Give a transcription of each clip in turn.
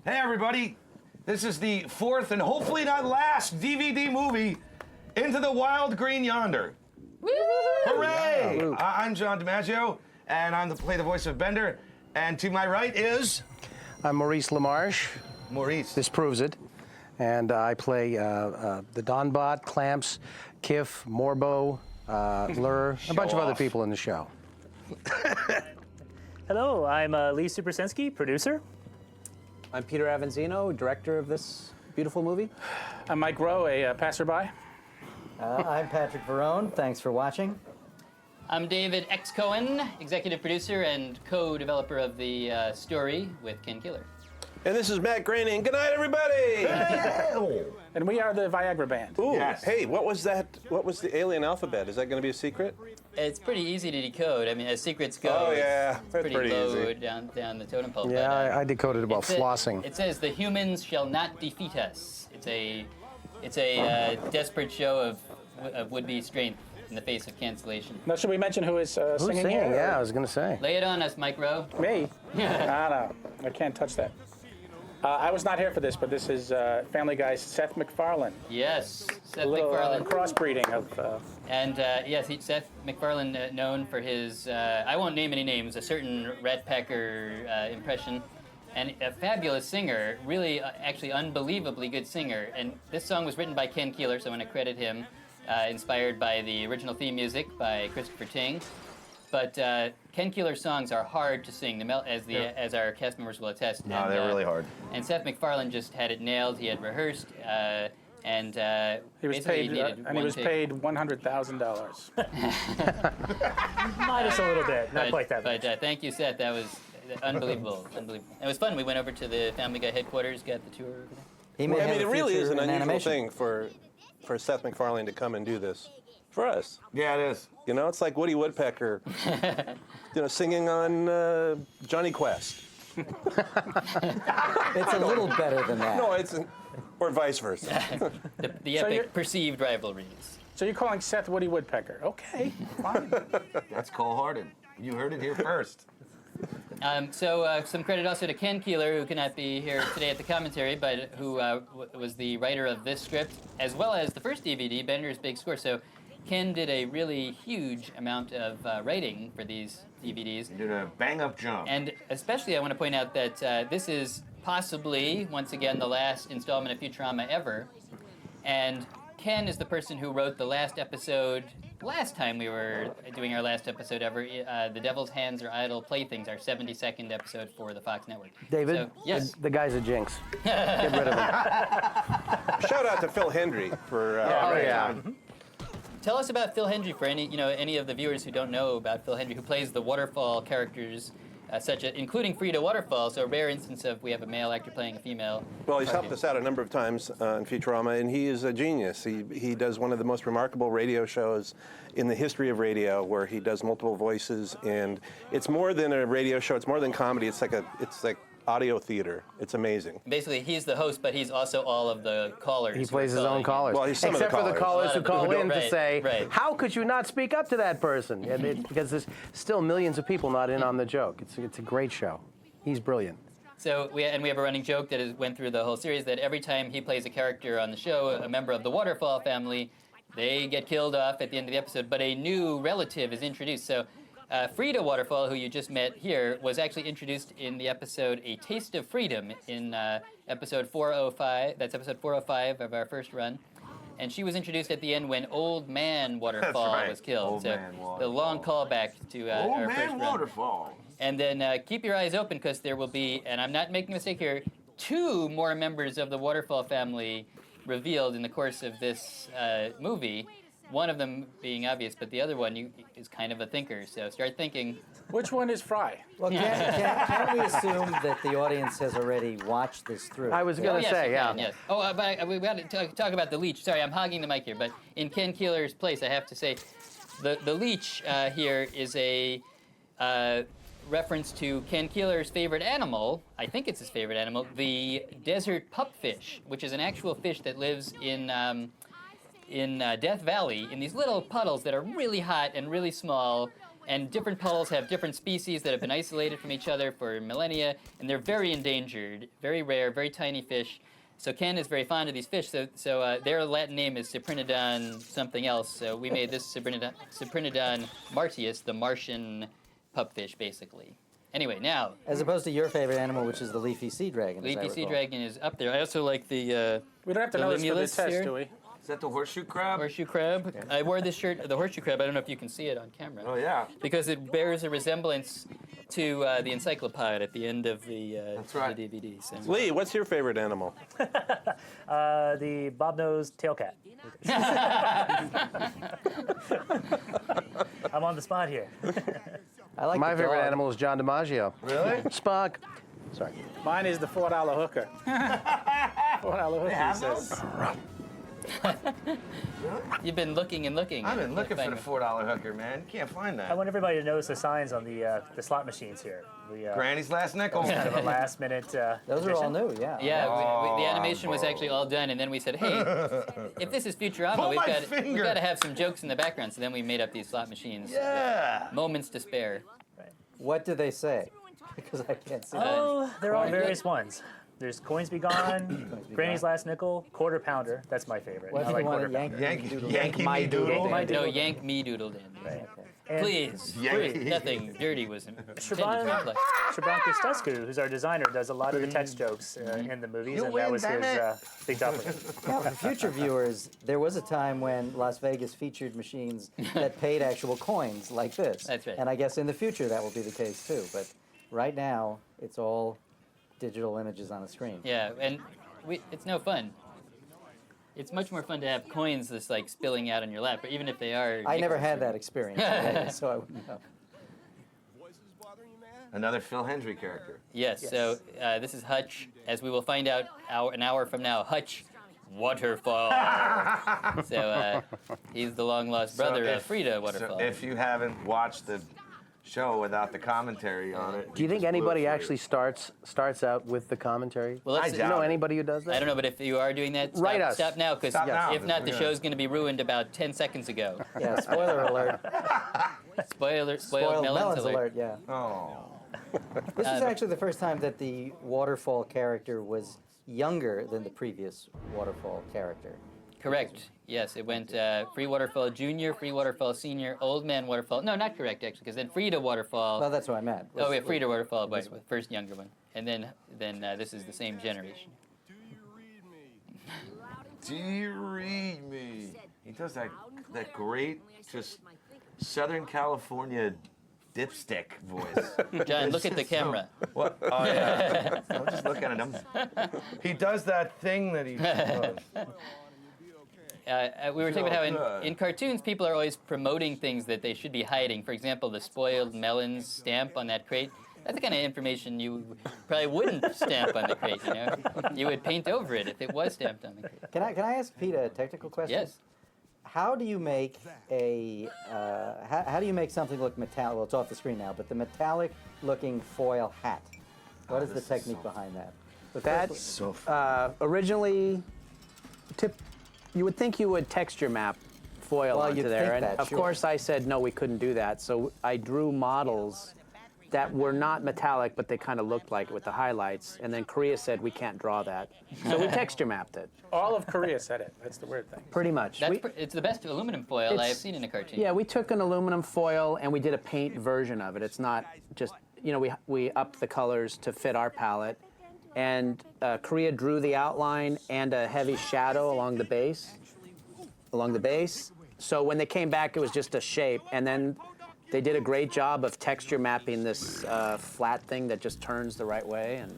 Hey everybody, this is the fourth and hopefully not last DVD movie, Into the Wild Green Yonder. Woo! Hooray! Yeah, I'm John DiMaggio, and I'm play the voice of Bender. And to my right is... I'm Maurice LaMarche. Maurice. This proves it. And I play the Donbot, Clamps, Kiff, Morbo, Lur, a bunch of other people in the show. Hello, I'm Lee Supersensky, producer. I'm Peter Avanzino, director of this beautiful movie. I'm Mike Rowe, a passerby. I'm Patrick Verone. Thanks for watching. I'm David X. Cohen, executive producer and co-developer of the story with Ken Killer. And this is Matt Groening. Good night, everybody! And we are the Viagra Band. Ooh, Yes. Hey, what was that? What was the alien alphabet? Is that going to be a secret? It's pretty easy to decode. I mean, as secrets go, Oh, yeah. it's That's pretty low easy. down the totem pole. Yeah, but, I decoded about flossing. It says the humans shall not defeat us. It's a desperate show of would-be strength in the face of cancellation. Now, should we mention who is Who's singing singing? here? Yeah, I was going to say. Lay it on us, Mike Rowe. Me? No, I can't touch that. I was not here for this, but this is Family Guy's Seth MacFarlane. Yes, Seth A little MacFarlane. crossbreeding of... And yes, Seth MacFarlane, known for his, I won't name any names, a certain Rat Packer impression, and a fabulous singer, really, actually unbelievably good singer. And this song was written by Ken Keeler, so I want to credit him, inspired by the original theme music by Christopher Ting. But Ken Keeler's songs are hard to sing, as our cast members will attest. No, they're really hard. And Seth MacFarlane just had it nailed. He had rehearsed, and He was basically paid, needed and he one was take. paid $100,000. Minus a little bit, not quite that much. But thank you, Seth. That was unbelievable. Unbelievable. It was fun. We went over to the Family Guy headquarters, got the tour over there. He may I have mean, a it really future is an in unusual animation. thing for Seth MacFarlane to come and do this for us. Yeah, it is. You know, it's like Woody Woodpecker, singing on Johnny Quest. It's a little better than that. No, or vice versa. The So you're- epic perceived rivalries. So you're calling Seth Woody Woodpecker. Okay, fine. That's cold-hearted. You heard it here first. So some credit also to Ken Keeler, who cannot be here today at the commentary, but who was the writer of this script, as well as the first DVD, Bender's Big Score. So Ken did a really huge amount of writing for these DVDs. You did a bang-up jump. And especially I want to point out that this is possibly, once again, the last installment of Futurama ever. And Ken is the person who wrote the last episode, last time we were doing our last episode ever, The Devil's Hands Are Idle Playthings, our 72nd episode for the Fox Network. David, So, yes. the guy's a jinx. Get rid of him. Shout out to Phil Hendry for. Oh, yeah. Tell us about Phil Hendry for any of the viewers who don't know about Phil Hendry, who plays the waterfall characters, including Frida Waterfall, so a rare instance of we have a male actor playing a female. Well, he's helped us out a number of times in Futurama, and he is a genius. He does one of the most remarkable radio shows in the history of radio, where he does multiple voices, and it's more than a radio show. It's more than comedy. It's like audio theater. It's amazing. Basically, he's the host, but he's also all of the callers. He who plays are his own calling in. callers. Well, he's some of the Except for the callers who call in to Right, say, right. how could you not speak up to that person? And because there's still millions of people not in on the joke. It's a great show. He's brilliant. So we have a running joke that went through the whole series that every time he plays a character on the show, a member of the Waterfall family, they get killed off at the end of the episode, but a new relative is introduced. So Frida Waterfall, who you just met here, was actually introduced in the episode A Taste of Freedom in episode 405. That's episode 405 of our first run. And she was introduced at the end when Old Man Waterfall right. was killed. Old so Man Waterfall. the long callback to our first run. Waterfall. And then keep your eyes open, because there will be, and I'm not making a mistake here, 2 more members of the Waterfall family revealed in the course of this movie. One of them being obvious, but the other one is kind of a thinker. So start thinking. Which one is Fry? Well, can't we assume that the audience has already watched this through? I was going to yes, say, you yeah. can, yes. Oh, but we got to talk about the leech. Sorry, I'm hogging the mic here, but in Ken Keeler's place, I have to say, the leech here is a reference to Ken Keeler's favorite animal. I think it's his favorite animal, the desert pupfish, which is an actual fish that lives in Death Valley in these little puddles that are really hot and really small. And different puddles have different species that have been isolated from each other for millennia, and they're very endangered, very rare, very tiny fish. So Ken is very fond of these fish, so their Latin name is Cyprinodon something else, so we made this Cyprinodon martius, the Martian pupfish, basically. Anyway, now... As opposed to your favorite animal, which is the leafy sea dragon. Leafy sea dragon is up there. I also like the We don't have to know this for the Limulus test, here. do we? Is that the horseshoe crab? Horseshoe crab. Okay. I wore this shirt, the horseshoe crab. I don't know if you can see it on camera. Oh, yeah. Because it bears a resemblance to the Encyclopod at the end of the, right. the DVD. So. Lee, what's your favorite animal? The bob-nosed tail cat. I'm on the spot here. I like My the favorite dog. animal is John DiMaggio. Really? Spock. Sorry. Mine is the $4 hooker. $4 hooker, he says. You've been looking and looking. I've been looking for the Find $4 hooker, man. You can't find I that. want everybody to notice the signs on the slot machines here. Granny's last nickel. Kind of a last-minute Those are all new, yeah. Yeah, the animation was actually all done, and then we said, hey, if this is Futurama, Pull we've my got finger. to have some jokes in the background. So then we made up these slot machines. Yeah. Moments to spare. What do they say? Because I can't see Oh, they're all various ones. There's Coins Be Gone, Granny's Last Nickel, Quarter Pounder. That's my favorite. What I if like you want Quarter to Pounder. Yankee me doodle. My No, Doodle. yank me doodle dandy. Right. And Please, Yankee. nothing dirty was intended to Siobhan imply. Kosciuszko, who's our designer, does a lot of the text jokes in the movies, You and win, that was damn his it. big doppelganger. Now, for future viewers, there was a time when Las Vegas featured machines that paid actual coins like this. That's right. And I guess in the future that will be the case too. But right now, it's all digital images on a screen. Yeah, and it's no fun. It's much more fun to have coins just like spilling out on your lap, but even if they are... I never nickels had or- that experience, in Vegas, so I wouldn't know. Another Phil Hendry character. Yes, so this is Hutch, as we will find out an hour from now, Hutch Waterfall. So he's the long-lost brother of Frida Waterfall. So if you haven't watched the show without the commentary on it, Do you think anybody actually starts out with the commentary? Well, let's I see. Do you know doubt it. anybody who does that? I don't know, but if you are doing that, stop, Write us. stop now, because Stop now. if not, the Yeah. show's going to be ruined about 10 seconds ago. Yeah, spoiler alert. Spoiled melons alert. yeah. Oh. This is actually the first time that the waterfall character was younger than the previous waterfall character. Correct. Yes, it went Free Waterfall Junior, Free Waterfall Senior, Old Man Waterfall. No, not correct, actually, because then Frida Waterfall. Well, that's what I meant. Oh, yeah, Frida Waterfall, but first younger one. And then this is the same generation. Do you read me? He does that great, just Southern California dipstick voice. John, look at the camera. What? Oh, yeah. I'm just looking at him. He does that thing that he does. We were talking about how good. in cartoons, people are always promoting things that they should be hiding. For example, the spoiled melons stamp on that crate. That's the kind of information you probably wouldn't stamp on the crate, you know? You would paint over it if it was stamped on the crate. Can I ask Pete a technical question? Yes. How do you make how do you make something look metallic? Well, it's off the screen now, but the metallic-looking foil hat. What is the technique behind that? But That's first- originally, you would think you would texture map foil Well, onto you'd there, think and that, of sure. course I said no, we couldn't do that. So I drew models that were not metallic, but they kind of looked like it with the highlights. And then Korea said we can't draw that, so we texture mapped it. All of Korea said it. That's the weird thing. Pretty much. It's the best aluminum foil I have It's- seen in a cartoon. Yeah, we took an aluminum foil and we did a paint version of it. It's not just, you know, we upped the colors to fit our palette. And Korea drew the outline and a heavy shadow along the base. So when they came back, it was just a shape. And then they did a great job of texture mapping this flat thing that just turns the right way. And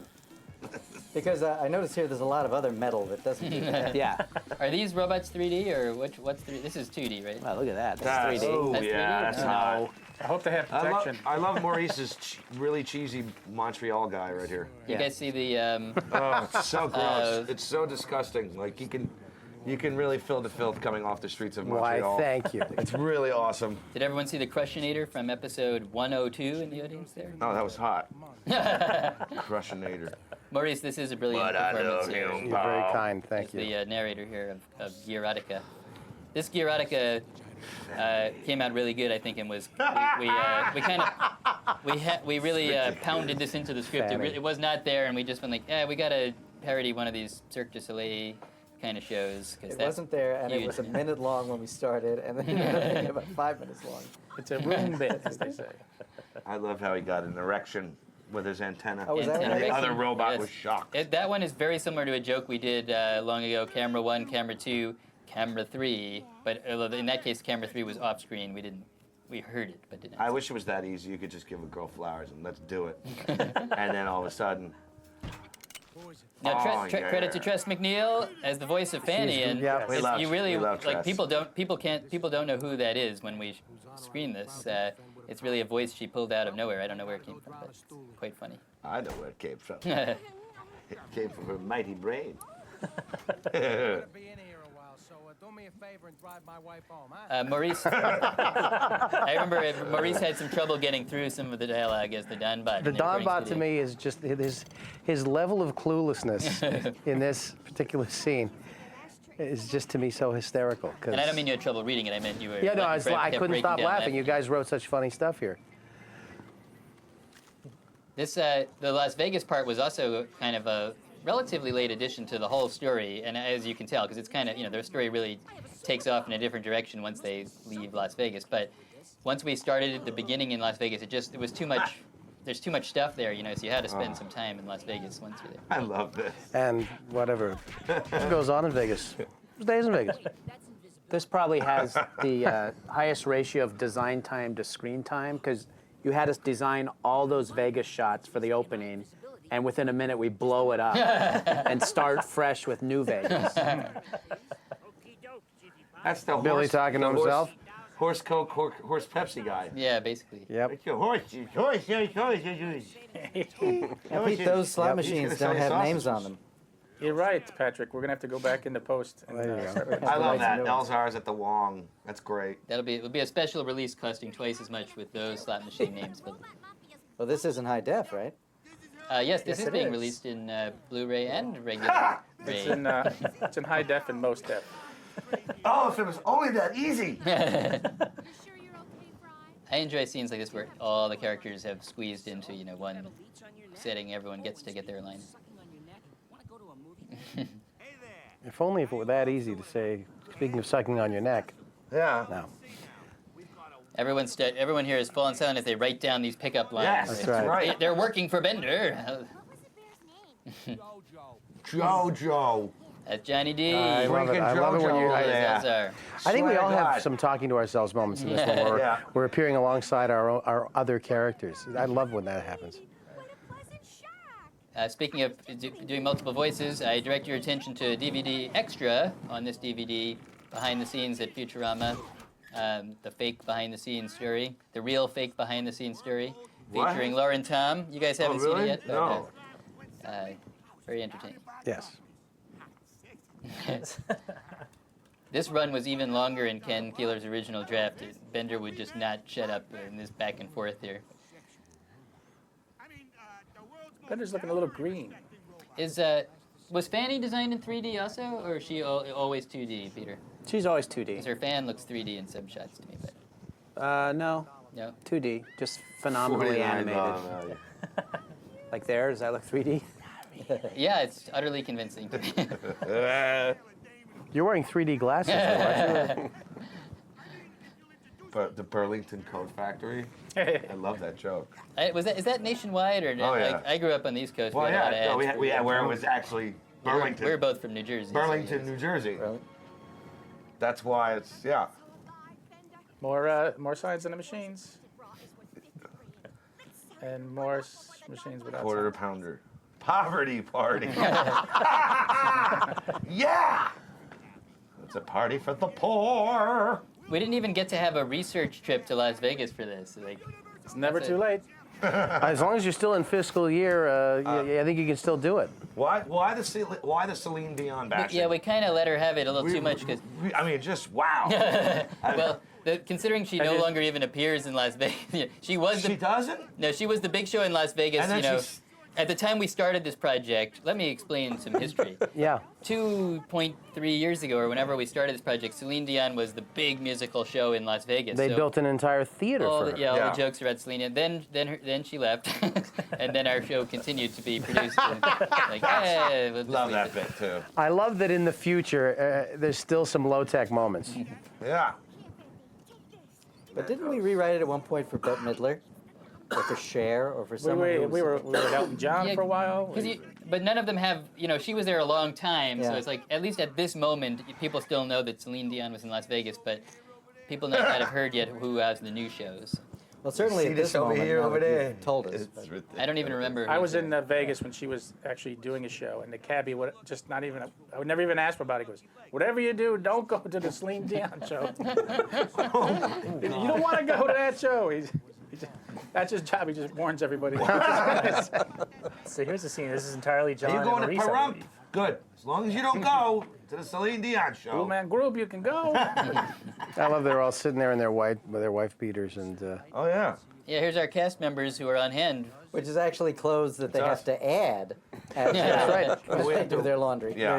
because I notice here there's a lot of other metal that doesn't do that. yeah. Are these robots 3D or what's 3D? This is 2D, right? Wow, look at that. That's 3D. Oh, That's yeah, 3D? that's No. hot. I hope they have protection. I love Maurice's really cheesy Montreal guy right here. You Yeah. guys see the Oh, it's so gross. It's so disgusting. Like you can really feel the filth coming off the streets of Why, Montreal. thank you. It's really awesome. Did everyone see the Crushinator from episode 102 in the audience there? Oh, that was hot. Crushinator. Maurice, this is a brilliant But I performance love here. you. You're very kind, thank As you. the narrator here of Gearotica. This Gearotica came out really good, I think, and was we really pounded this into the script. It was not there, and we just went like, we gotta parody one of these Cirque du Soleil kind of shows. It wasn't there, and it was a minute long when we started, and then it ended up about 5 minutes long. It's a room bit, as they say. I love how he got an erection with his antenna. Oh, was that and right? the other robot was shocked. That one is very similar to a joke we did long ago. Camera 1, camera 2, camera 3. But in that case, camera 3 was off screen. We heard it, but didn't. I wish it was that easy. You could just give a girl flowers and let's do it. And then all of a sudden. Now, credit to Tress McNeil as the voice of Fanny, and we love like Tress. people don't know who that is when we screen this. It's really a voice she pulled out of nowhere. I don't know where it came from, but it's quite funny. I know where it came from. It came from her mighty brain. Maurice, I remember Maurice had some trouble getting through some of the dialogue as the Donbot. The Donbot to me is just his level of cluelessness in this particular scene is just to me so hysterical. And I don't mean you had trouble reading it. I meant you were. Yeah, no, kept I couldn't breaking stop down laughing. You guys wrote such funny stuff here. This the Las Vegas part was also kind of a relatively late addition to the whole story, and as you can tell, because it's kind of their story really takes off in a different direction once they leave Las Vegas. But once we started at the beginning in Las Vegas, it was too much. There's too much stuff there, so you had to spend some time in Las Vegas once you're there. I love this. And whatever goes on in Vegas stays in Vegas. This probably has the highest ratio of design time to screen time, because you had us design all those Vegas shots for the opening, and within a minute we blow it up and start fresh with New Vegas. That's the Billy horse, talking to the himself. Horse Coke, horse Pepsi guy. Yeah, basically. Yep. Horse. Now, Pete, those slot machines He's don't gonna have say names on sausages. them. You're right, Patrick. We're gonna have to go back into post. And, There you go. start I love that. New ones. Elzar's at the Wong. That's great. It'll be a special release costing twice as much with those slot machine names. But Well, this isn't high def, right? yes, this Yes, is it being is. released in Blu-ray and regular It's Ray. it's in high def and most def. Oh, if it was only that easy. I enjoy scenes like this where all the characters have squeezed into one setting. Everyone gets to get their line. If only if it were that easy to say, speaking of sucking on your neck. Yeah. No. Everyone here is full on silent as they write down these pickup lines. Yes, That's that's right. right. They're working for Bender. Jojo. That's Johnny D. I love it. Drinking I love it when Jojo you. over There's there. Elzar. I think we Swear all to have God. some talking to ourselves moments in this one where Yeah. we're appearing alongside our other characters. I love when that happens. Speaking of doing multiple voices, I direct your attention to a DVD extra on this DVD, behind the scenes at Futurama, the fake behind the scenes story, the real fake behind the scenes story, What? featuring Lauren Tom. You guys haven't seen really? it yet? But, No. very entertaining. Yes. This run was even longer in Ken Keeler's original draft. Bender would just not shut up in this back and forth here. Bender's looking a little green. Was Fanny designed in 3D also, or is she always 2D, Peter? She's always Because 2D. her fan looks 3D in some shots to me, but No, no. 2D, just phenomenally animated. Like there, does that look 3D? Yeah, it's utterly convincing to me. You're wearing 3D glasses, though, aren't you? But the Burlington Coat Factory. I love that joke. Is that nationwide, or Oh, yeah. I grew up on the East Coast. Well, we had a lot of yeah, ads no, for we had that. where it was actually Burlington. We were both from New Jersey. so Burlington, yes. New Jersey. Really? That's why it's, yeah. More signs in the machines. And more machines without Quarter signs. pounder. Poverty party. Yeah! It's a party for the poor. We didn't even get to have a research trip to Las Vegas for this. Like, It's never too late. As long as you're still in fiscal year, I think you can still do it. Why the Celine Dion bashing? yeah, we kind of let her have it a little too much because, I mean, just wow. well, considering she no longer even appears in Las Vegas, she was She doesn't? No, she was the big show in Las Vegas. And then at the time we started this project, let me explain some history. Yeah. 2.3 years ago, or whenever we started this project, Celine Dion was the big musical show in Las Vegas. They built an entire theater all for the, her. all the jokes about Celine. Then she left, and then our show continued to be produced. And, like, we'll just Love leave that it. bit too. I love that in the future, there's still some low-tech moments. Yeah. But didn't we rewrite it at one point for Bette Midler? Or for Cher, or for We someone who was... were with Elton John Yeah, for a while. But none of them have, she was there a long time, so Yeah. it's like, at least at this moment, people still know that Celine Dion was in Las Vegas, but people might not have heard yet who has the new shows. Well, certainly See at this this over moment, here, now over that you've there. told us. It's but- ridiculous. I don't even remember. I who was there. in Vegas when she was actually doing a show, and the cabbie would just not even. I would never even ask her about it. He goes, "Whatever you do, don't go to the Celine Dion show. You don't want to go to that show." That's his job. He just warns everybody. So here's the scene. This is entirely John Are you going and to Maurice, I Pahrump? believe. Good. As long as you don't go to the Celine Dion show. Blue Man Group, you can go. I love they're all sitting there in their wife beaters and. Oh yeah. Yeah, here's our cast members who are on hand. Which is actually clothes that they It's have us. to add as That's right. when they do their laundry. Yeah.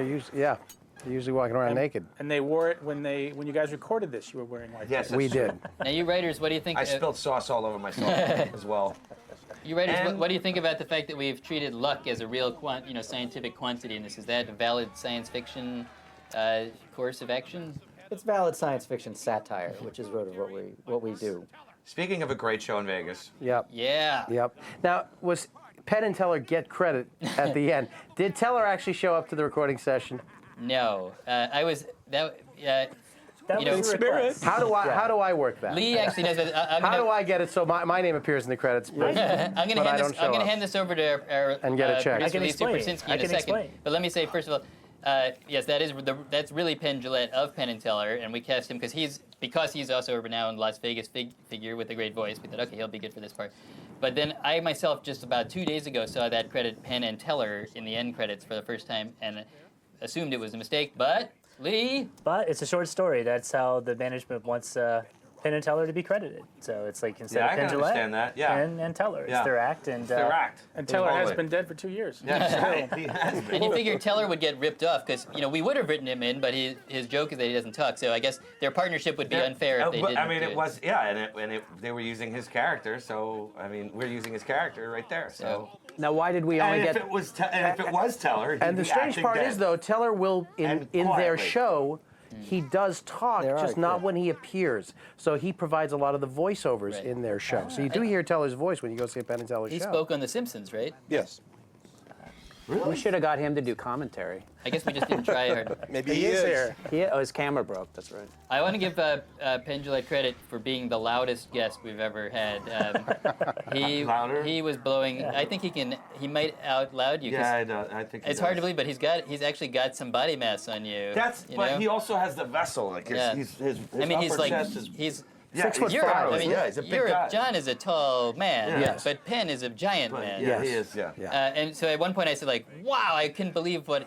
They're usually walking around naked. And they wore it when you guys recorded this. You were wearing like Yes, We that's true. did. Now, you writers, what do you think? I spilled sauce all over myself as well. You writers, And- what do you think about the fact that we've treated luck as a real, scientific quantity in this? Is that a valid science fiction course of action? It's valid science fiction satire, which is sort of what we do. Speaking of a great show in Vegas, Yep. Yeah. Yep. Now, was Penn and Teller get credit at the end? Did Teller actually show up to the recording session? No, I was that. That You know, was the request. How do I work that? Lee actually knows. But How do I get it so my name appears in the credits? But I'm but going I to don't show up. hand this over to our And get a check. producer, I can Lee explain. Supersinski I in a can second. explain. But let me say first of all, yes, that's really Penn Jillette of Penn and Teller, and we cast him because he's also a renowned Las Vegas figure with a great voice. We thought, okay, he'll be good for this part. But then I myself just about 2 days ago saw that credit Penn and Teller in the end credits for the first time and assumed it was a mistake. But Lee, But it's a short story. That's how the management wants Penn and Teller to be credited. So it's like instead Yeah, of I Penn can Jillette, understand that, yeah. Penn and Teller. Yeah. It's their act. And their act. And Teller has Totally. been dead for 2 years. Yeah, he has been. and you figured Teller would get ripped off because we would have written him in, but his joke is that he doesn't talk. So I guess their partnership would be unfair if they But, didn't. I mean, do it was they were using his character, so I mean, we're using his character right there. So, Now, why did we only and get? if it was Teller, he'd And the be strange acting part dead. is, though, Teller will in their quietly. show. He does talk, There just are, not yeah. when he appears. So he provides a lot of the voiceovers Right. in their show. So you do hear Teller's voice when you go see a Penn and Teller He show. spoke on The Simpsons, right? Yes. We should have got him to do commentary. I guess we just didn't try hard. Maybe He is here. His camera broke. That's right. I want to give Penn Jillette credit for being the loudest guest we've ever had. Louder? He was blowing. I think he might out loud you. 'cause Yeah, I know. I think he It's hard to does. believe, but he's actually got some body mass on you. But know? he also has the vessel. Like Yeah. his I mean, he's upper like chest is. he's. Yeah, 6'5". You're, I gnarly. mean, Yeah, he's a big guy. John is a tall man, Yeah. Yes. but Penn is a giant man. Yeah, he Yes. is. Yeah. Yeah. And so at one point I said like, "Wow, I couldn't believe what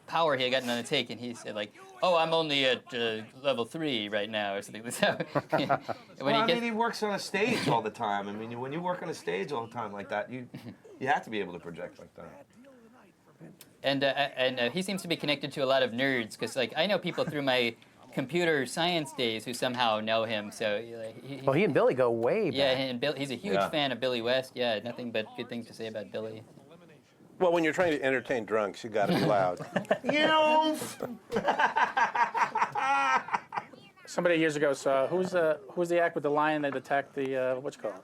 power he had gotten on the take," and he said like, "Oh, I'm only at level 3 right now," or something. So when He works on a stage all the time. I mean, when you work on a stage all the time like that, you have to be able to project like that. And he seems to be connected to a lot of nerds because like I know people through my computer science days who somehow know him. So Well, he and Billy go way back. yeah, and Bill, he's a huge Yeah. fan of Billy West. Yeah, nothing but good things to say about Billy. Well, when you're trying to entertain drunks, you got to be loud. Somebody years ago saw who's the act with the lion that attacked the what's it called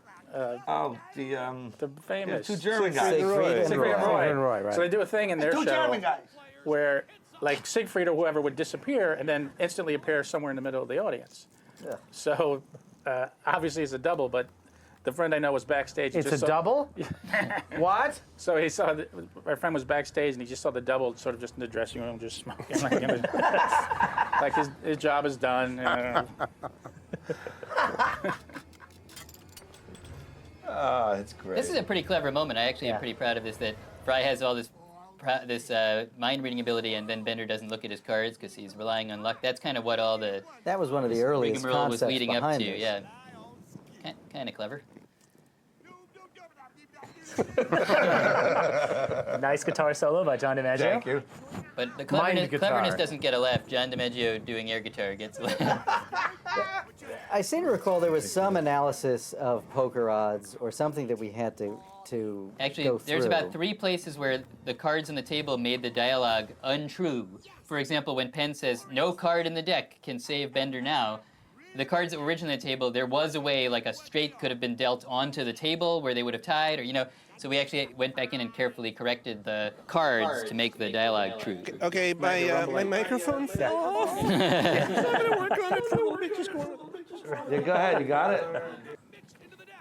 Oh, the famous two German guys. Siegfried and Roy. Roy. Roy, right. So they do a thing in their Two show German guys. where like Siegfried or whoever would disappear and then instantly appear somewhere in the middle of the audience. Yeah. So obviously it's a double, but the friend I know was backstage. It's a just saw- double? What? So he saw my friend was backstage and he just saw the double sort of just in the dressing room just smoking like his job is done. Oh, it's great. This is a pretty clever moment. I actually am pretty proud of this. That Fry has all this mind reading ability, and then Bender doesn't look at his cards because he's relying on luck. That's kind of what all the That was one of the earliest rigmarole was concepts leading up behind to. this. Yeah, kind of clever. Nice guitar solo by John DiMaggio. Thank you. But the Mind guitar. cleverness doesn't get a laugh. John DiMaggio doing air guitar gets a laugh. I seem to recall there was some analysis of poker odds or something that we had to Actually, go there's through. about 3 places where the cards on the table made the dialogue untrue. For example, when Penn says, "No card in the deck can save Bender now," the cards that were originally on the table, there was a way, like a straight could have been dealt onto the table where they would have tied, or, so we actually went back in and carefully corrected the cards to make the dialogue true. Okay, my microphone fell off. I'm gonna work on it for a little bit. Just go on. Yeah, go ahead. You got it.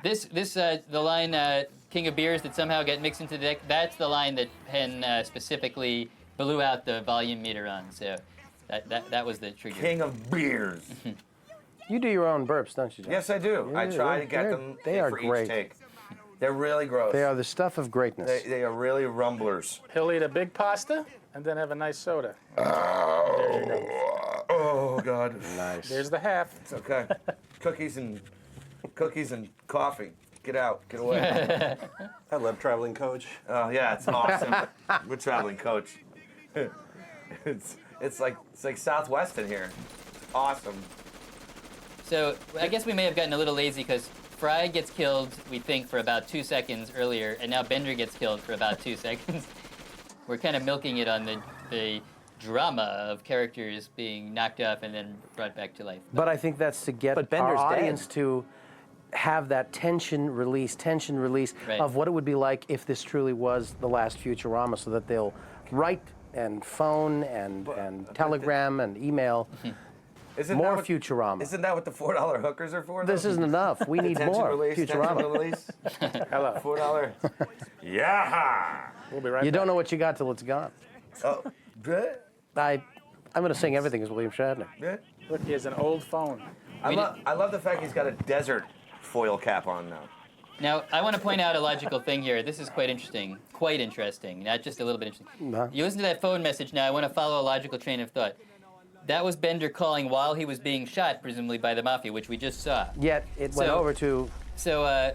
The line "King of Beers" that somehow got mixed into the deck. That's the line that Penn specifically blew out the volume meter on. So that was the trigger. King of beers. You do your own burps, don't you, John? Yes, I do. I Yeah, try to get them they are for great. each take. They're really gross. They are the stuff of greatness. They are really rumblers. He'll eat a big pasta and then have a nice soda. Oh God. Nice. There's the half. It's okay. Cookies and coffee. Get out. Get away. I love traveling coach. Oh yeah, it's awesome. We're traveling coach. It's like Southwest in here. It's awesome. So I guess we may have gotten a little lazy because Fry gets killed, we think, for about 2 seconds earlier, and now Bender gets killed for about 2 seconds. We're kind of milking it on the drama of characters being knocked off and then brought back to life. But I think that's to get But our Bender's dead. audience to have that tension release Right. of what it would be like if this truly was the last Futurama, so that they'll write and phone and telegram and email. Isn't More that what, Futurama. Isn't that what the $4 hookers are for? This though? isn't enough. We need Tension more release, tension Futurama. release. Hello. $4. Yeah. We'll be right You back. don't know what you got till it's gone. Oh, good. I'm going to sing everything as William Shatner. Good. Look, he has an old phone. I love the fact he's got a desert foil cap on now. Now, I want to point out a logical thing here. This is quite interesting, not just a little bit interesting. No. You listen to that phone message now, I want to follow a logical train of thought. That was Bender calling while he was being shot, presumably by the Mafia, which we just saw. Yet it went over to... So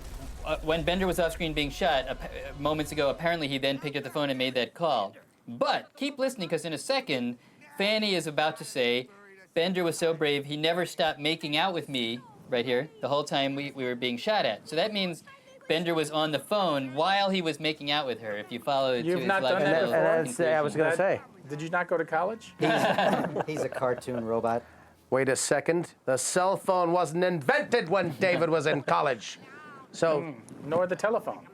when Bender was off screen being shot moments ago, apparently he then picked up the phone and made that call. But keep listening, because in a second, Fanny is about to say, Bender was so brave, he never stopped making out with me, right here, the whole time we were being shot at. So that means Bender was on the phone while he was making out with her, if you follow it to You've its not done that logical before? And that's, I was going to say, Did you not go to college? He's a cartoon robot. wait a second, the cell phone wasn't invented when David was in college. So, Nor the telephone.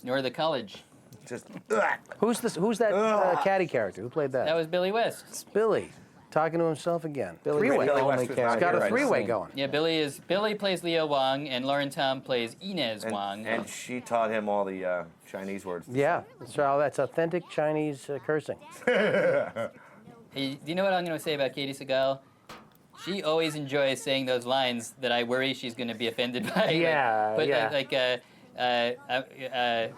Nor the college. Just who's that caddy character? Who played That that? was Billy West. It's Billy, talking to himself again. Billy Three-way. was the Billy only West was character. He's got a Right. three-way going. Yeah, Billy plays Leo Wong, and Lauren Tom plays Inez Wong. and she taught him all the Chinese words. Yeah, that's authentic Chinese cursing. Hey, do you know what I'm going to say about Katie Seagal? She always enjoys saying those lines that I worry she's going to be offended by. Yeah,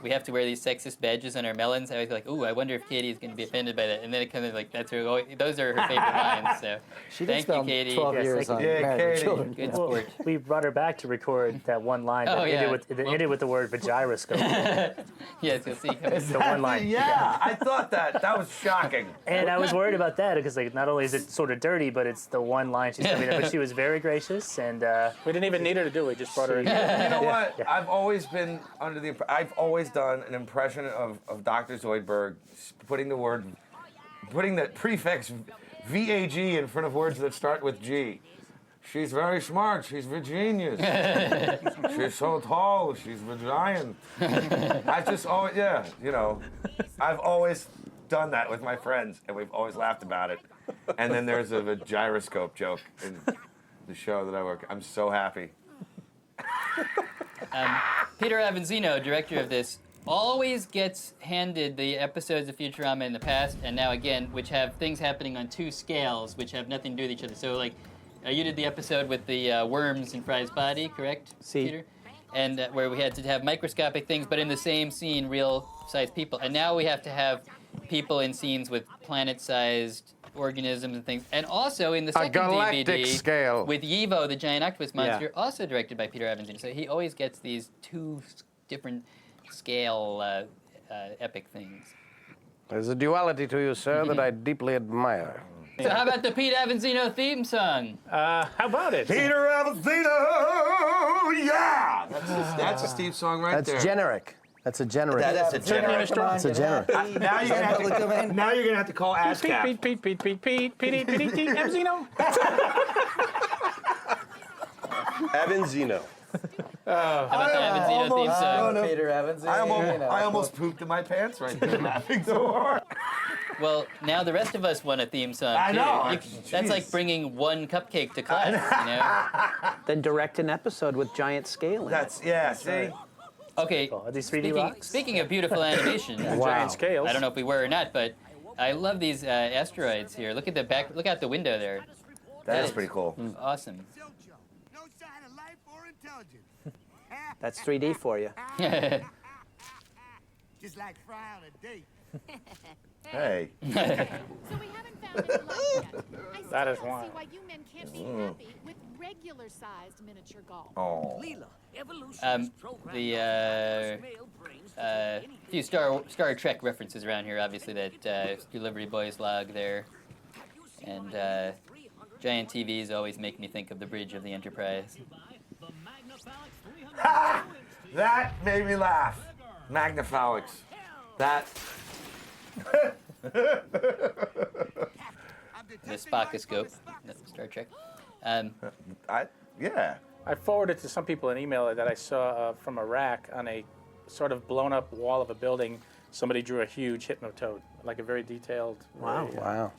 We have to wear these sexist badges on our melons. I was like, ooh, I wonder if Katie is going to be offended by that. And then it kind of like, those are her favorite lines. So She did thank you, spend Katie. 12 Yes, years thank on you. Yeah, Married with Katie. Children. Good Yeah. sport. We brought her back to record that one line that Oh, yeah. ended with the word gyroscope. Yes, you'll see. The one line. Yeah, I thought that was shocking. And I was worried about that because like not only is it sort of dirty, but it's the one line she's coming in. But she was very gracious and We didn't even need her to do it. We just brought her in. You know what? I've always been under the. I've always done an impression of Dr. Zoidberg, putting the prefix VAG in front of words that start with G. She's very smart. She's Virginius. She's so tall. She's a giant. I've just always, I've always done that with my friends, and we've always laughed about it. And then there's a gyroscope joke in the show that I work. I'm so happy. Peter Avanzino, director of this, always gets handed the episodes of Futurama in the past and now again, which have things happening on 2 scales, which have nothing to do with each other. So, like, you did the episode with the worms in Fry's body, correct, Peter? And where we had to have microscopic things, but in the same scene, real-sized people. And now we have to have people in scenes with planet-sized organisms and things. And also in the second galactic DVD scale. with Yevo, the giant octopus monster, also directed by Peter Avanzino. So he always gets these two different scale epic things. There's a duality to you, sir, that I deeply admire. So how about the Pete Avanzino theme song? How about it? Peter Avanzino, yeah! That's a Steve song right there. That's generic. That's a generic. That is a generic. That's a generic. Now you're gonna have to call ASCAP. Pete, Avanzino. Avanzino. How about the Avanzino theme song? Peter Evans. I almost pooped in my pants right there laughing so hard. Well, now the rest of us want a theme song, I too. know. That's like bringing one cupcake to class, you know? Then direct an episode with giant scaling. See? Okay, Are these 3D rocks? speaking of beautiful animation, Giant scales. I don't know if we were or not, but I love these asteroids here. Look at the back, look out the window there. That is pretty cool. Awesome. No sign of life or intelligence. That's 3D for you. Just like Fry on a date. Hey. So we haven't found any life yet. I That still is don't why. see why you men can't be happy with regular-sized miniature golf. Oh. Few Star Trek references around here, obviously that Delivery Boy's log there, and giant TVs always make me think of the bridge of the Enterprise. Ha! That made me laugh. Magnafalix. That. The Spockoscope, that's Star Trek. Yeah. I forwarded to some people an email that I saw from Iraq on a sort of blown up wall of a building. Somebody drew a huge hypnotoad, like a very detailed. Wow. Wow.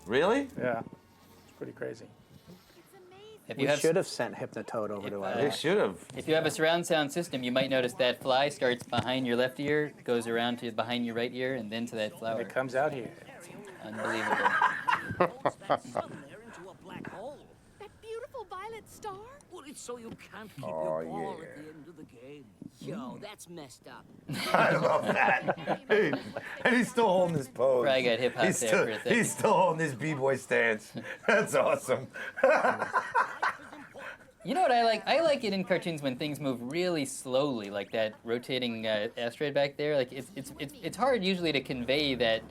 Really? Yeah, it's pretty crazy. If We you have should have sent Hypnotoad over to They Iraq. should have. If you have a surround sound system, you might notice that fly starts behind your left ear, goes around to behind your right ear, and then to that flower. It comes out here. Unbelievable. That beautiful violet star? Well, it's so you can't keep Oh, your ball yeah. at the end of the game. Yo, that's messed up. I love that. And he's still holding his pose. Probably got hip hop there for a second. He's still holding his b-boy stance. That's awesome. You know what I like? I like it in cartoons when things move really slowly, like that rotating asteroid back there. Like it's hard usually to convey that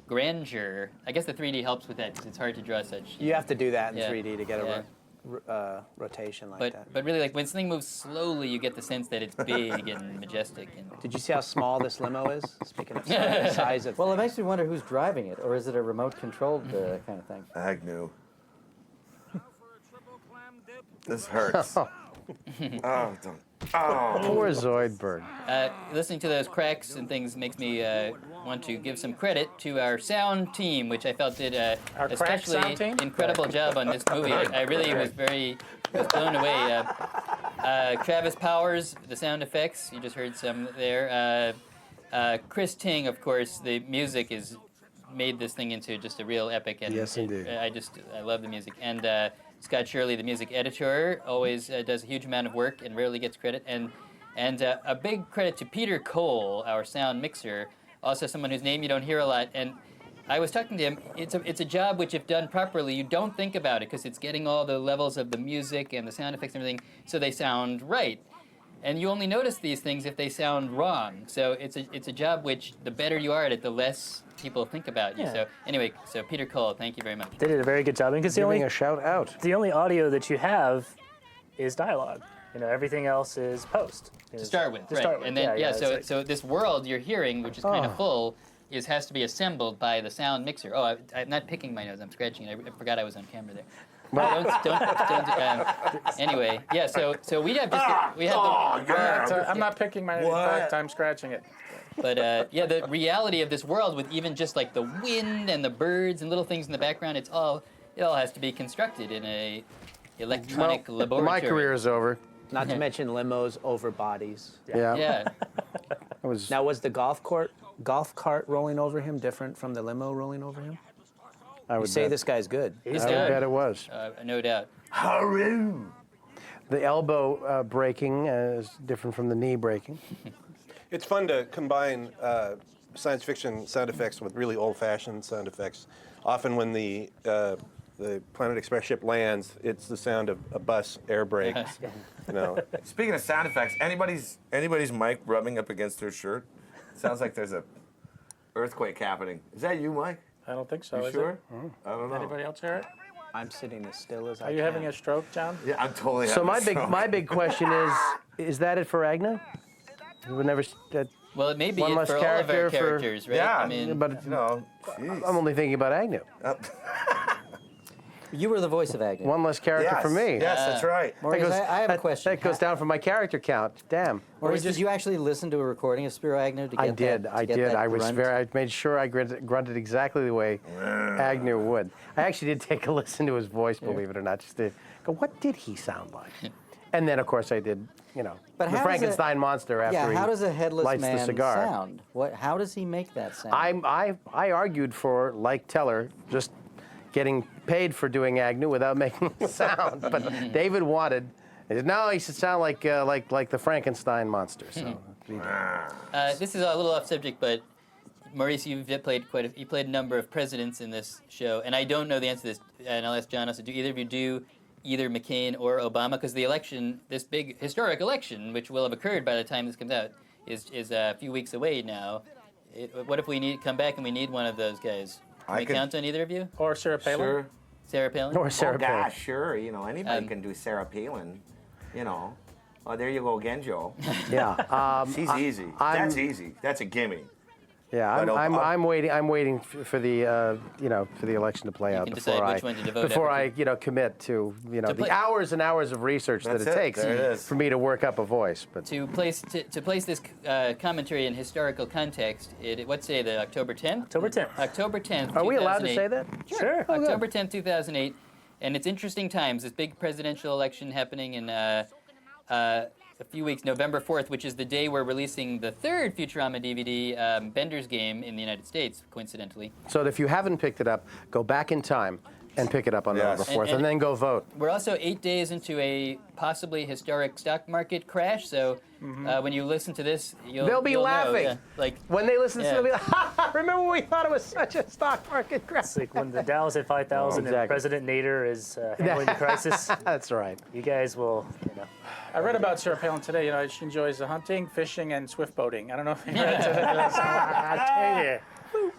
grandeur. I guess the 3D helps with that because it's hard to draw such. You have to do that in Yeah. 3D to get Yeah. a rotation like that. But really, like when something moves slowly, you get the sense that it's big and majestic. And Did you see how small this limo is? Speaking of size of. Well, it makes me wonder who's driving it, or is it a remote-controlled kind of thing? Agnew. This hurts. Oh, don't. Oh. Poor Zoidberg. Listening to those cracks and things makes me want to give some credit to our sound team, which I felt did Our crack especially sound team? incredible job on this movie. I really was blown away. Travis Powers, the sound effects, you just heard some there. Chris Ting, of course, the music is made this thing into just a real epic. And Yes, indeed. I love the music. And Scott Shirley, the music editor, always does a huge amount of work and rarely gets credit. And a big credit to Peter Cole, our sound mixer, also someone whose name you don't hear a lot. And I was talking to him. It's a job which, if done properly, you don't think about it because it's getting all the levels of the music and the sound effects and everything so they sound right. And you only notice these things if they sound wrong. So it's a job which the better you are at it, the less people think about you. Yeah. So anyway, so Peter Cole, thank you very much. They did a very good job because Giving a shout out. the only audio that you have is dialogue. You know, everything else is post. To start with, To right? start with, And then it's like- so this world you're hearing, which is kind of full, has to be assembled by the sound mixer. Oh, I'm not picking my nose. I'm scratching it. I forgot I was on camera there. Don't anyway, yeah. So we have just I'm not picking my nose. I'm scratching it. But yeah, the reality of this world with even just like the wind and the birds and little things in the background, it all has to be constructed in a electronic laboratory. My career is over. Not to mention limos over bodies. Yeah. Yeah. It was. Now, was the golf cart rolling over him different from the limo rolling over him? I You would say bet. this guy's good. He's I would good. bet it was. No doubt. Haru. The elbow breaking is different from the knee breaking. It's fun to combine science fiction sound effects with really old-fashioned sound effects. Often when the Planet Express ship lands, it's the sound of a bus air brakes. You know. Speaking of sound effects, anybody's mic rubbing up against their shirt? Sounds like there's a earthquake happening. Is that you, Mike? I don't think so. You is sure? It? I don't know. Anybody else hear it? I'm sitting as still as I Are can. you having a stroke, John? Yeah, I'm totally. So having a my stroke. big question is that it for Agnew? We would never. Well, it may be One it less for all of our character for- characters, right? Yeah, I mean, but You know, I'm only thinking about Agnew. You were the voice of Agnew. One less character yes. for me. Yes, that's right. Maurice, I have a question. That goes down from my character count. Damn. Maurice, did you actually listen to a recording of Spiro Agnew to get I did. that? I to get did. that I was grunt? very. I made sure I grunted exactly the way Agnew would. I actually did take a listen to his voice, believe it or not, just to go, what did he sound like? And then, of course, I did. You know, But the how does Frankenstein monster after Yeah, how does a he headless lights man the cigar. sound? How does he make that sound? I argued for, like Teller, just getting paid for doing Agnew without making a sound. But David wanted. He said, no, he should sound like the Frankenstein monster. So. this is a little off subject, but Maurice, you've played you played a number of presidents in this show, and I don't know the answer to this, and I'll ask John also. Do either of you do either McCain or Obama? Because the election, this big historic election, which will have occurred by the time this comes out, is a few weeks away now. What if we come back and we need one of those guys? Can we count on either of you? Or Sarah Palin? Sure. Sarah Palin? Or Sarah Palin. Gosh, sure. You know, anybody can do Sarah Palin. You know. Oh, there you go again, Joe. Yeah. She's easy. That's easy. That's a gimme. Yeah, But I'm waiting. I'm waiting for the for the election to play out can before decide I which one to devote before I effort commit to play- the hours and hours of research That's that it it. takes There it is. for me to work up a voice. But To place this commentary in historical context, what's today, the October 10th? October 10th. October 10th, are we allowed to 2008. say that? Sure. Oh, good. October 10th, 2008, and it's interesting times. This big presidential election happening in a few weeks, November 4th, which is the day we're releasing the third Futurama DVD, Bender's Game, in the United States, coincidentally. So if you haven't picked it up, go back in time and pick it up on Yes. November 4th, and And- then go vote. We're also 8 days into a possibly historic stock market crash, so when you listen to this, They'll be you'll know, laughing. yeah, like, When they listen to Yeah. it, they'll be like, ha, ha, remember when we thought it was such a stock market crash? It's like when the Dow's at 5,000 Exactly. and President Nader is handling the crisis. That's right. You guys will, I read about Sarah Palin today. You know, she enjoys the hunting, fishing, and swift boating. I don't know if you read today. I tell you.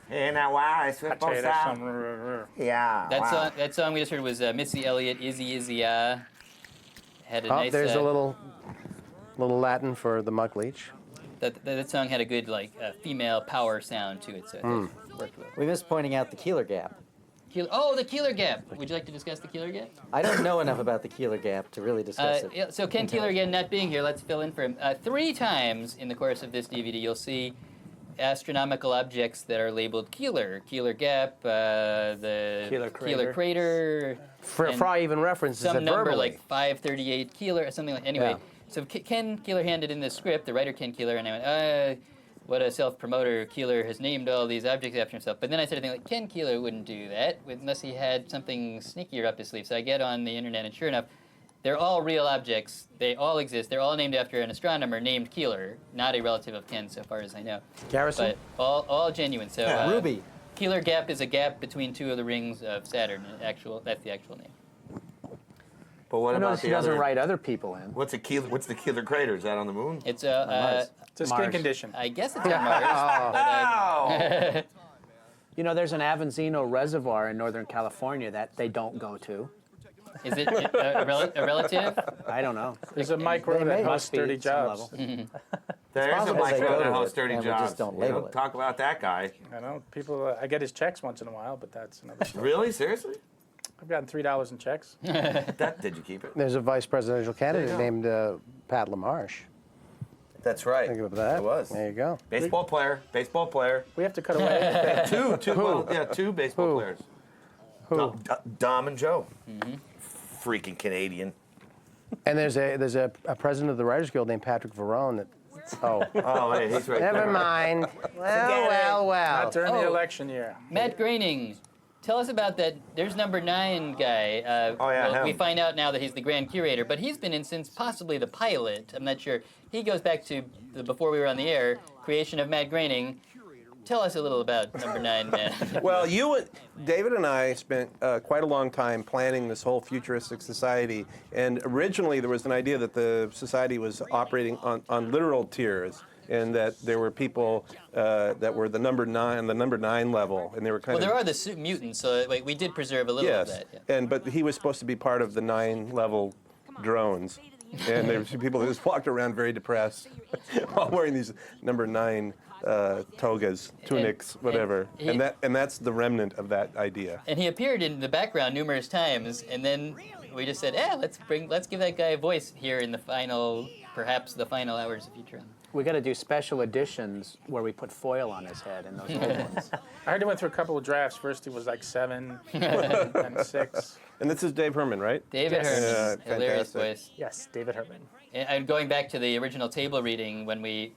Hey, now why? I tell you, that's some. Yeah. that song we just heard was Missy Elliott, Izzy Izzy Ah. Had a Oh, nice. there's a little Latin for the muck leech. That song had a good female power sound to it, so it worked well. We missed pointing out the Keeler Gap. The Keeler Gap. Would you like to discuss the Keeler Gap? I don't know enough about the Keeler Gap to really discuss it. Yeah, so Ken Keeler, again, not being here, let's fill in for him. 3 times in the course of this DVD, you'll see astronomical objects that are labeled Keeler. Keeler Gap, the Keeler Crater. and Fry even references some it number verbally. like 538 Keeler or something like. Anyway, Yeah. so Ken Keeler handed in this script, the writer Ken Keeler, and I went, what a self-promoter. Keeler has named all these objects after himself. But then I started thinking, Ken Keeler wouldn't do that unless he had something sneakier up his sleeve. So I get on the internet, and sure enough, they're all real objects. They all exist. They're all named after an astronomer named Keeler, not a relative of Ken, so far as I know. Garrison? But all genuine. So Ruby. Keeler Gap is a gap between 2 of the rings of Saturn. That's the actual name. But what I about notice he the doesn't other? write other people in. What's the Keeler crater? Is that on the moon? It's It's a skin Mars. condition. I guess it's on Mars. but, You know, there's an Avanzino reservoir in Northern California that they don't go to. is it a relative? I don't know. There's a micro that hosts Must be dirty at some jobs. level. There's a possible they micro go that to hosts it, dirty and we jobs. just don't You label it. Talk about that guy. I know people. I get his checks once in a while, but that's another story. Really? Seriously? I've gotten $3 in checks. Did you keep it? There's a vice presidential candidate go. named Pat LaMarche. That's right. Think about that. It was. There you go. Baseball player. Baseball player. We have to cut away. Two baseball Who? players. Who? Dom and Joe. Freaking Canadian. And there's a president of the Writers Guild named Patrick Verone. That, oh, Oh, hey, he's right never there. mind. Well. Not during the Oh. election year. Matt Groening, Tell us about that. There's number 9 guy. him. We find out now that he's the grand curator, but he's been in since possibly the pilot. I'm not sure. He goes back to before we were on the air, creation of Matt Groening. Tell us a little about number 9, Matt. Well, David and I spent quite a long time planning this whole futuristic society, and originally there was an idea that the society was operating on literal tiers, and that there were people that were the number 9 level, and they were kind of. Well, there are the mutants, so we did preserve a little of that. Yeah. But he was supposed to be part of the 9 level drones, and there were people who just walked around very depressed while wearing these number 9 togas, tunics, whatever, and that's the remnant of that idea. And he appeared in the background numerous times, and then we just said, let's give that guy a voice here in perhaps the final hours of Futurama. We got to do special editions where we put foil on his head and those old ones. I heard he went through a couple of drafts. First he was like 7, and 6. And this is Dave Herman, right? David Herman, hilarious fantastic. voice. Yes, David Herman. And going back to the original table reading, when the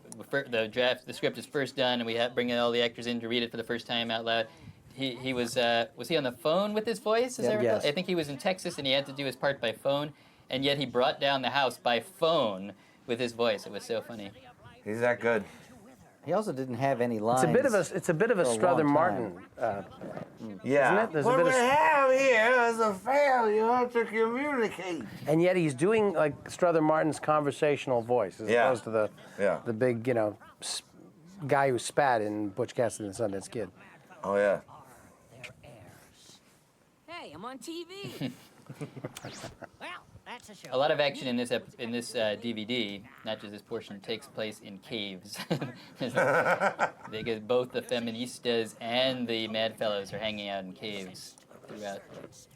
script is first done, and we bring all the actors in to read it for the first time out loud. He was he on the phone with his voice? Yes. I think he was in Texas, and he had to do his part by phone, and yet he brought down the house by phone with his voice. It was so funny. He's that good. He also didn't have any lines. It's a bit of a for a Strother long Martin. Yeah. Isn't it? There's a What bit we of- have here is a failure to communicate. And yet he's doing like Strother Martin's conversational voice as Yeah. opposed to the big, guy who spat in Butch Cassidy and the Sundance Kid. Oh yeah. Hey, I'm on TV. Well, that's a show. A lot of action in this DVD, not just this portion, takes place in caves. Because both the feministas and the mad fellows are hanging out in caves throughout.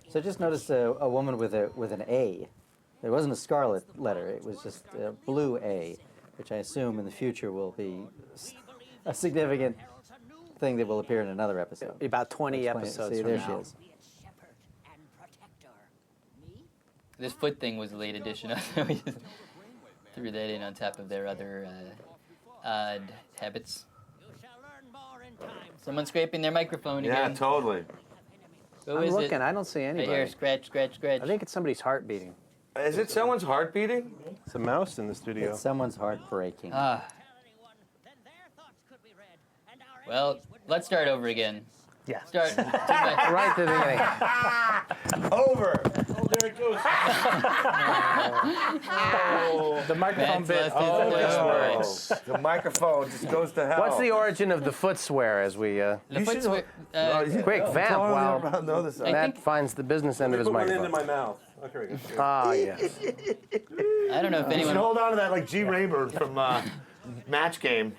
So just noticed a woman with an A. It wasn't a scarlet letter. It was just a blue A, which I assume in the future will be a significant thing that will appear in another episode. About 20 episodes See, from there now. she is. This foot thing was a late addition. We just threw that in on top of their other odd habits. Someone's scraping their microphone again. Yeah, totally. Who I'm is looking. it? I don't see I anybody. hear scratch, scratch, scratch. I think it's somebody's heart beating. Is it someone's heart beating? It's a mouse in the studio. It's someone's heart breaking. Well, let's start over again. Yeah. Start. Right to the beginning. Over. There it goes. The microphone Matt's bit lost his always voice. works. The microphone just goes to hell. What's the origin of the foot swear as we... The foot swear, Quick, vamp, while I Matt think- finds the business end of his microphone. my mouth. Oh, here we go. Ah, yes. I don't know if You should anyone. hold on to that like G. Rayburn from Match Game.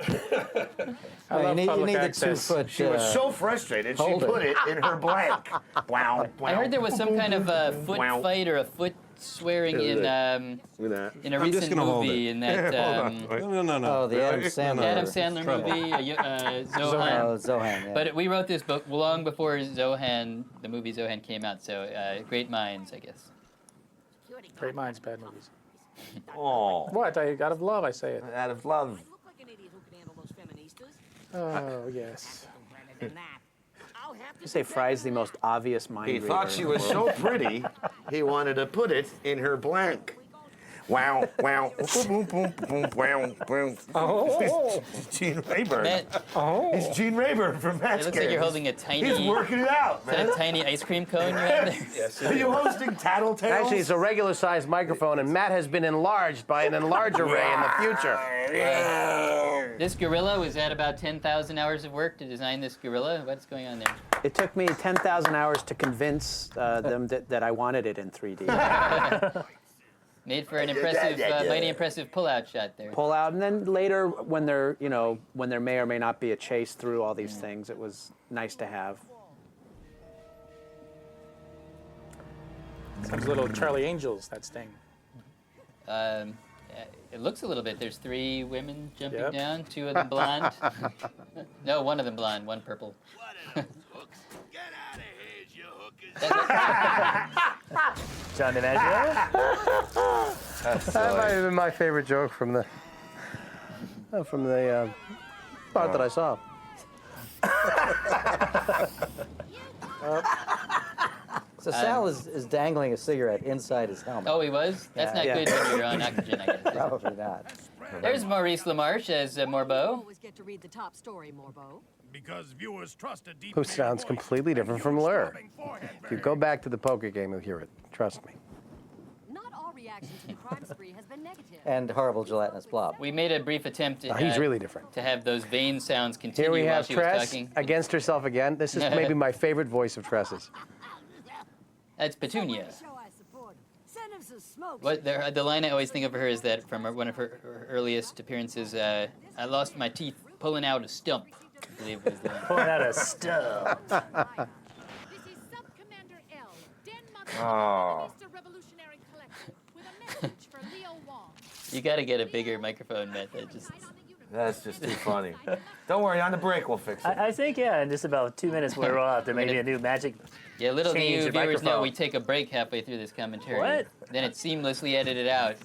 I love you public need the access. 2-foot. She was so frustrated, she hold it. put it in her blank. Wow. I heard there was some kind of a foot Wow. fight or a foot swearing in a I'm just recent gonna hold movie it. in that No. Oh, the Adam Sandler. Adam Sandler movie, Zohan. Oh, Zohan, yeah. But we wrote this book long before Zohan, the movie Zohan came out. So great minds, I guess. Great minds, bad movies. Oh, What? Out of love, I say it. out of love. Look like an idiot who can handle those feministas. Oh, yes. Better than that. I'll have to You say Fry's the most obvious mind He reader thought in she the was world. so pretty, he wanted to put it in her blank. Wow, wow, boom, boom, boom, wow, boom. Oh. Gene Rayburn. Matt, It's Gene Rayburn from Match it looks Game. like you're holding a tiny. He's working it out, Is that man. a tiny ice cream cone you have there? Yes. Are you hosting Tattletales? Actually, it's a regular-sized microphone, and Matt has been enlarged by an enlarger ray in the future. This gorilla was at about 10,000 hours of work to design this gorilla. What's going on there? It took me 10,000 hours to convince them that I wanted it in 3D. Made for an impressive, mighty impressive pull-out shot there. Pull out, and then later, when there may or may not be a chase through all these things, it was nice to have. Sounds a little Charlie Angels, that sting. It looks a little bit. There's 3 women jumping Yep. down, 2 of them blonde. No, 1 of them blonde, 1 purple. Get out of here, you hookers. John DiMaggio. That might have been my favorite joke from the part that I saw. So Sal is dangling a cigarette inside his helmet. Oh, he was? That's not good when you're on oxygen, I guess. Probably not. There's Maurice LaMarche as Morbeau. Always get to read the top story, Morbeau. Because viewers trust a deep Who sounds completely different from Lur. If you go back to the poker game, you'll hear it. Trust me. Not all reaction to the crime spree has been negative. And horrible gelatinous blob. We made a brief attempt to, He's really different. to have those vein sounds continue Here we while have she was Tress talking. against herself again. This is maybe my favorite voice of Tress's. That's Petunia. Show I support. Send him some smoke. What the line I always think of her is that from one of her earliest appearances, I lost my teeth pulling out a stump. I believe was the line. Pulling out a stub. This is Sub-Commander L, Denmark's Oh. Mr. Revolutionary Collection, with a message for Leo Wong. You got to get a bigger microphone, Matt. That just That's just too funny. Don't worry, on the break we'll fix it. I think, yeah, in just about 2 minutes we'll roll out. There may be a new magic. yeah. Little do Change you your viewers know microphone. we take a break halfway through this commentary. What? Then it's seamlessly edited out.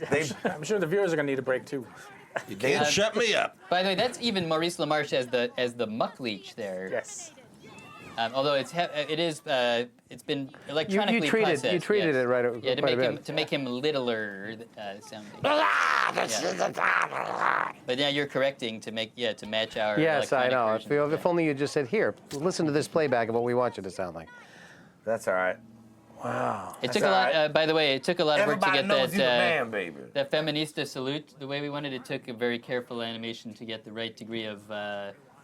I'm sure the viewers are going to need a break too. You can't shut me up. By the way, that's even Maurice LaMarche as the muck leech there. Yes. Although it's been electronically You treated processed. it yes. right. Yeah, quite a bit. to make him littler sounding. But now you're correcting to match our. Yes, I electronic know. version. If only you just said, here, listen to this playback of what we want you to sound like. That's all right. Wow. It took a lot. alright. By the way, it took a lot of work to Everybody get knows that you're the man, baby. that feminista salute the way we wanted. It took a very careful animation to get the right degree of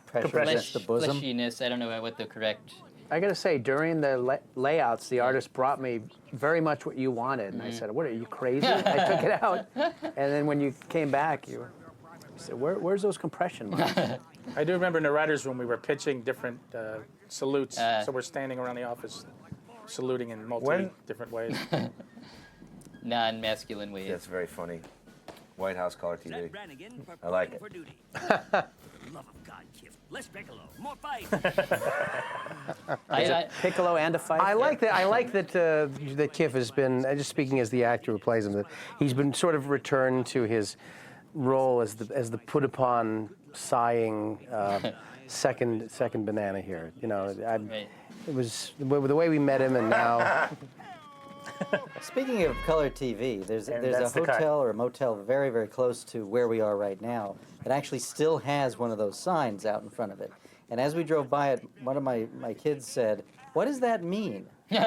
Pressure against the bosom. fleshiness. I don't know what the correct. I gotta say, during the layouts, the artist brought me very much what you wanted, and I said, "What are you crazy?" I took it out, and then when you came back, you said, "Where's those compression marks?" I do remember in the writer's room we were pitching different salutes. So we're standing around the office saluting in different ways. Non-masculine ways. That's very funny. White House color TV. I like it. Love of God, Kif. Less Piccolo. More fight. Piccolo and a fight. I like that. I like that that Kiff has been. Just speaking as the actor who plays him, that he's been sort of returned to his role as the put upon, sighing second banana here. You know, Right. it was the way we met him, and now. Speaking of color TV, there's a that's the cut. hotel or a motel very, very close to where we are right now that actually still has one of those signs out in front of it. And as we drove by it, one of my kids said, "What does that mean?" They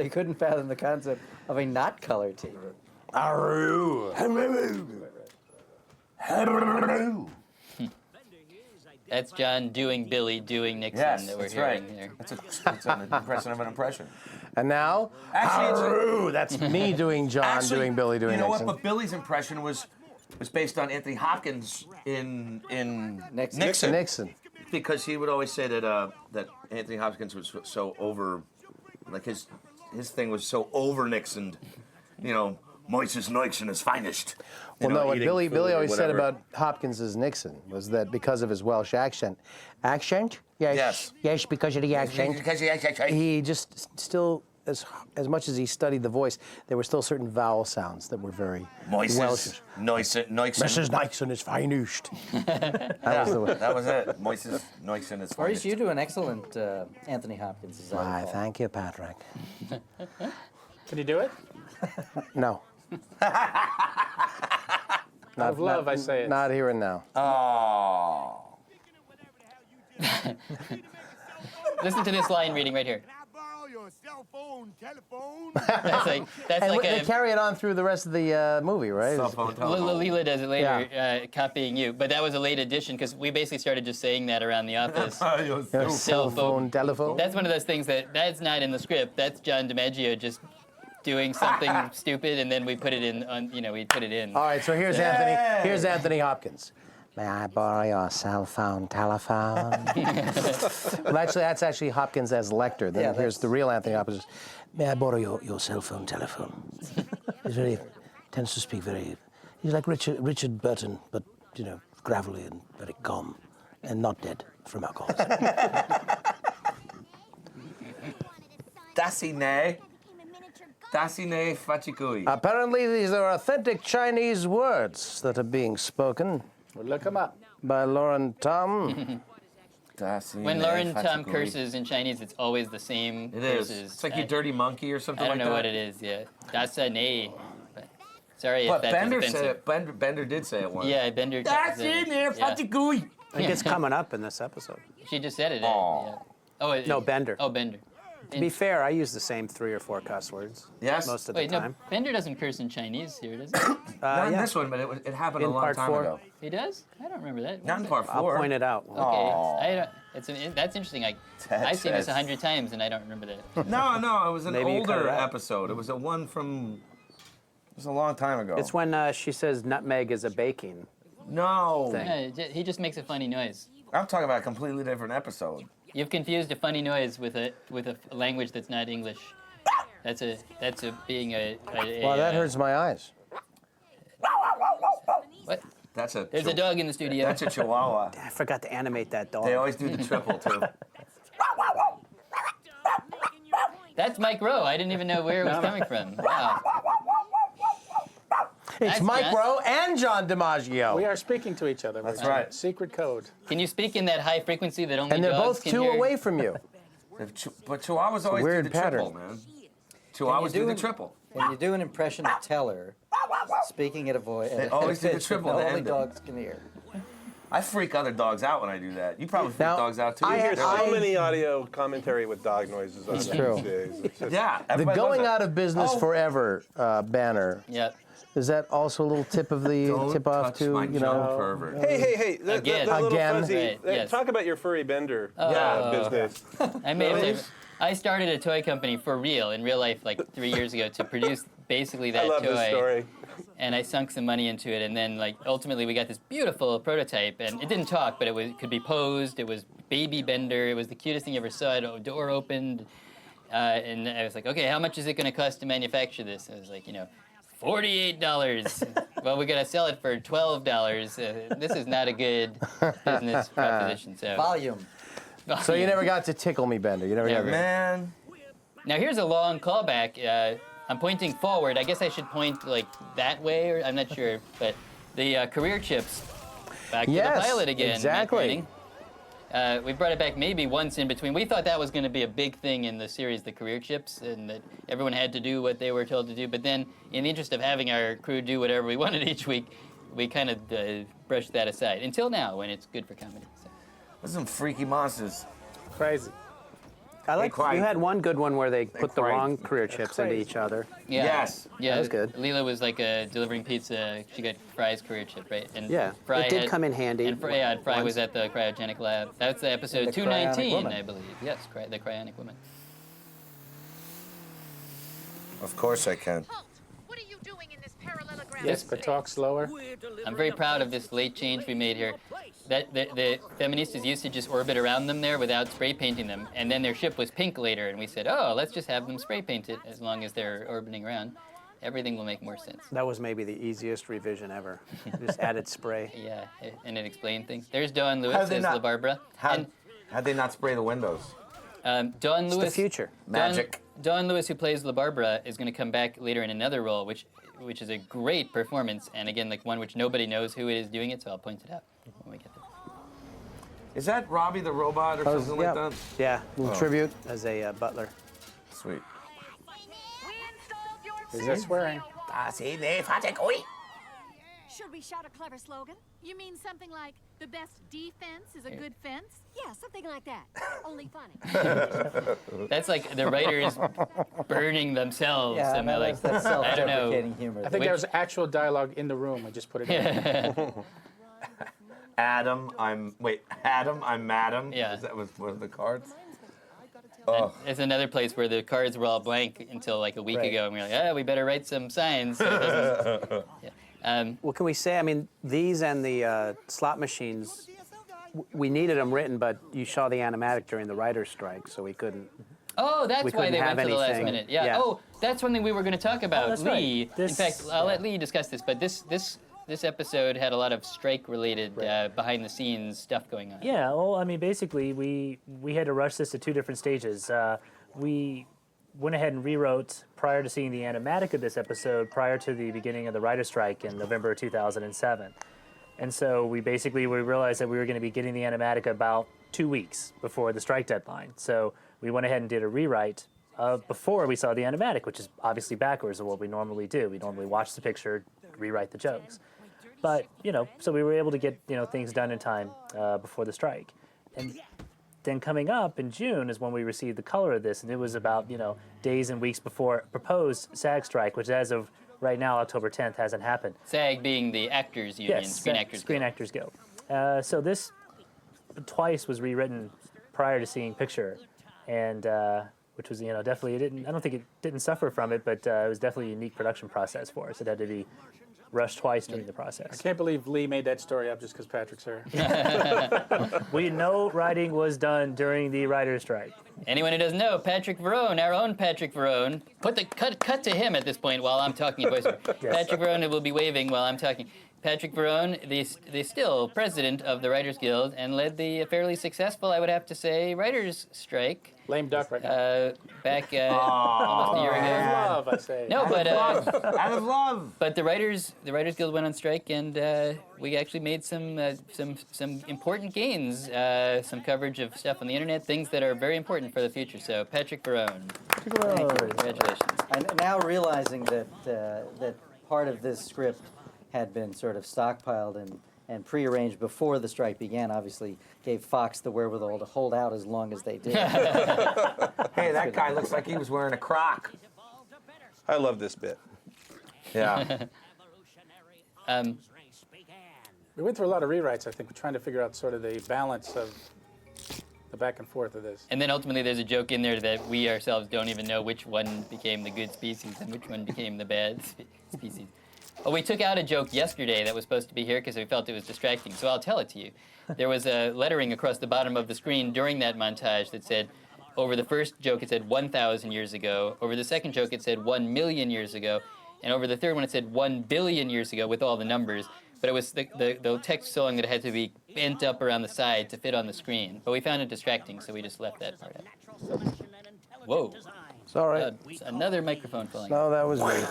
couldn't fathom the concept of a not color TV. That's John doing Billy doing Nixon Yes, that we're that's hearing right. there. It's an impression of an impression. And now, Actually, that's me doing John, doing Billy, doing You know Nixon. what? But Billy's impression was based on Anthony Hopkins in Nixon. Nixon. because he would always say that that Anthony Hopkins was so over, like his thing was so over Nixoned, you know. Moises Nixon is finest. You Well, know, no, what eating Billy food or always said whatever. about Hopkins as Nixon was that because of his Welsh accent. Accent? Yes. Yes, because of the accent. He just still, as much as he studied the voice, there were still certain vowel sounds that were very Welsh. Moises Nixon. Mrs. Nixon is finest. That was it. Moises Nixon is Maurice, finest. you do an excellent Anthony Hopkins. As I Why, recall. thank you, Patrick. Can you do it? No. Out of love, I say it. Not here and now. Oh. Listen to this line reading right here. Can I borrow your cell phone, telephone? That's And like they a. carry it on through the rest of the movie, right? Cell phone, telephone. Leela does it later, copying you. But that was a late addition because we basically started just saying that around the office. Your cell phone, telephone. That's one of those things that's not in the script. That's John DiMaggio just doing something stupid, and then we put it in. We put it in. All right, so here's Anthony. Here's Anthony Hopkins. May I borrow your cell phone, telephone? Well, actually, that's actually Hopkins as Lecter. Then Yeah, here's the real Anthony Hopkins. May I borrow your cell phone, telephone? He's tends to speak very. He's like Richard Burton, but gravelly and very calm, and not dead from alcoholism. Dasine Fachikui. Apparently, these are authentic Chinese words that are being spoken Well, look him up. by Lauren Tom. When Lauren Tom curses in Chinese, it's always the same It is. curses. It's like you dirty monkey or something I like don't that. know what it is. Yeah, that's a nay. But sorry But if that's Bender offensive. said it. Bender did say it once. Yeah, Bender. That's said it. in there, Yeah. Fatigui. I think it's coming up in this episode. She just said it. Aw. Yeah. Oh, No, Bender. Oh, Bender. To be fair, I use the same 3 or 4 cuss words. Yes? Most of Wait, the no, time. Bender doesn't curse in Chinese here, does he? Not in yeah. this one, but it happened In a long part time 4. ago. He does? I don't remember that. Not in part 4. I'll point it out. Okay, Aw. I don't, that's interesting. I've seen this 100 times and I don't remember that. No, it was an Maybe you cut older it out. episode. It was a one from. It was a long time ago. It's when she says nutmeg is a baking. No. Thing. Yeah, he just makes a funny noise. I'm talking about a completely different episode. You've confused a funny noise with a language that's not English. That's being a Well, that hurts my eyes. What? That's a. There's a dog in the studio. That's a Chihuahua. I forgot to animate that dog. They always do the triple too. That's Mike Rowe. I didn't even know where it was coming from. Wow. It's That's Mike John. Rowe and John DiMaggio. We are speaking to each other. That's We're right. Secret code. Can you speak in that high frequency that only And they're dogs both can 2 hear? away from you. But Chihuahuas always do weird the pattern. triple, man. Chihuahuas do the an- triple. When you do an impression of Teller, speaking at a voice, They always do the triple to only end it. dogs can hear. I freak other dogs out when I do that. You probably freak Now, dogs out too. I There's so I- many audio commentary with dog noises on It's these true. days. It's just- yeah. The everybody loves going it. out of business Oh. forever banner. Yep. Is that also a little tip of the Don't tip off touch to my you John know? pervert. Hey, the Again. little Again. fuzzy. Right, yes. Talk about your furry Bender Yeah. business. I started a toy company for real, in real life, like 3 years ago, to produce basically that I love toy. this story. And I sunk some money into it, and then like ultimately we got this beautiful prototype, and it didn't talk, but it could be posed. It was baby Bender. It was the cutest thing you ever saw. It door opened, and I was like, okay, how much is it going to cost to manufacture this? I was like, $48. Well, we're gonna sell it for $12. This is not a good business proposition. So Volume. So you never got to tickle me, Bender. You never got. Never. Man. Now here's a long callback. I'm pointing forward. I guess I should point like that way, or I'm not sure. But the career chips. Back to Yes, the pilot again. Matt exactly. Groening. We brought it back maybe once in between. We thought that was going to be a big thing in the series, the career chips, and that everyone had to do what they were told to do. But then, in the interest of having our crew do whatever we wanted each week, we kind of brushed that aside. Until now, when it's good for comedy. So. Those are some freaky monsters. Crazy. I like. cried. You had one good one where they put the cried. wrong career chips into each other. Yeah. Yes. Yeah, That was good. Leela was like delivering pizza. She got Fry's career chip, right? And Yeah, Fry it did had- come in handy. And Fry was at the cryogenic lab. That's the episode The cryonic 219, woman. I believe. Yes, the cryonic woman. Of course I can. Halt! What are you doing in this parallelogram? Yes, but talk slower. I'm very proud of this late change we made here. That the Feministas used to just orbit around them there without spray painting them, and then their ship was pink later, and we said, oh, let's just have them spray paint it as long as they're orbiting around. Everything will make more sense. That was maybe the easiest revision ever. Just added spray. Yeah, and it explained things. There's Dawn Lewis How'd they as not- La Barbara. How'd they not spray the windows? And Dawn It's Lewis. the future. Magic. Dawn Lewis, who plays La Barbara, is going to come back later in another role, which is a great performance, and again, like one which nobody knows who it is doing it, so I'll point it out when we get there. Is that Robbie the robot or something yeah. like that? Yeah, Little tribute. as a butler. Sweet. Is that swearing? Should we shout a clever slogan? You mean something like, the best defense is a good fence? Yeah, something like that. Only funny. That's like the writers burning themselves. Yeah, and they're like, that's I don't know. self-deprecating humor. I think there was actual dialogue in the room. I just put it in. Adam, I'm Madam. Yeah. That was one of the cards. Oh. It's another place where the cards were all blank until like a week Right. ago, and we were like, we better write some signs. So it doesn't- yeah. What can we say? I mean, these and the slot machines, we needed them written, but you saw the animatic during the writer's strike, so we couldn't. Oh, that's We why they couldn't went to have the last anything. minute. Yeah. Yeah. Oh, that's one thing we were going to talk about. that's right. Lee. This- In fact, I'll let Lee discuss this, but this episode had a lot of strike-related behind the scenes stuff going on. Yeah, well, I mean, basically, we had to rush this to 2 different stages. We went ahead and rewrote prior to seeing the animatic of this episode, prior to the beginning of the writer's strike in November of 2007. And so we realized that we were going to be getting the animatic about 2 weeks before the strike deadline. So we went ahead and did a rewrite before we saw the animatic, which is obviously backwards of what we normally do. We normally watch the picture, rewrite the jokes. But, so we were able to get, things done in time before the strike. And then coming up in June is when we received the color of this, and it was about, days and weeks before proposed SAG strike, which as of right now, October 10th, hasn't happened. SAG being the Actors Union, Yes, Screen Actors Guild. So this twice was rewritten prior to seeing picture, and which was, definitely, I don't think it didn't suffer from it, but it was definitely a unique production process for us. It had to be rushed twice during the process. I can't believe Lee made that story up just because Patrick's here. We know writing was done during the writer's strike. Anyone who doesn't know, Patrick Verone, our own Patrick Verone, cut to him at this point while I'm talking in voiceover. Yes. Patrick Verone will be waving while I'm talking. Patrick Verone, the still president of the Writers Guild, and led the fairly successful, I would have to say, writers' strike. Lame duck right now. Back almost a year ago. Love, I say. No, but Out of love. But the Writers Guild went on strike, and we actually made some important gains, some coverage of stuff on the internet, things that are very important for the future. So Patrick Verone, congratulations. And now realizing that that part of this script had been sort of stockpiled and prearranged before the strike began, obviously gave Fox the wherewithal to hold out as long as they did. Hey, that guy looks like he was wearing a croc. I love this bit. Yeah. We went through a lot of rewrites, I think. We're trying to figure out sort of the balance of the back and forth of this. And then ultimately there's a joke in there that we ourselves don't even know which one became the good species and which one became the bad species. Oh, we took out a joke yesterday that was supposed to be here because we felt it was distracting, so I'll tell it to you. There was a lettering across the bottom of the screen during that montage that said, over the first joke it said 1,000 years ago, over the second joke it said 1 million years ago, and over the third one it said 1 billion years ago with all the numbers, but it was the text so long that it had to be bent up around the side to fit on the screen. But we found it distracting, so we just left that part out. Whoa. It's all right. Another microphone falling. No, that was me.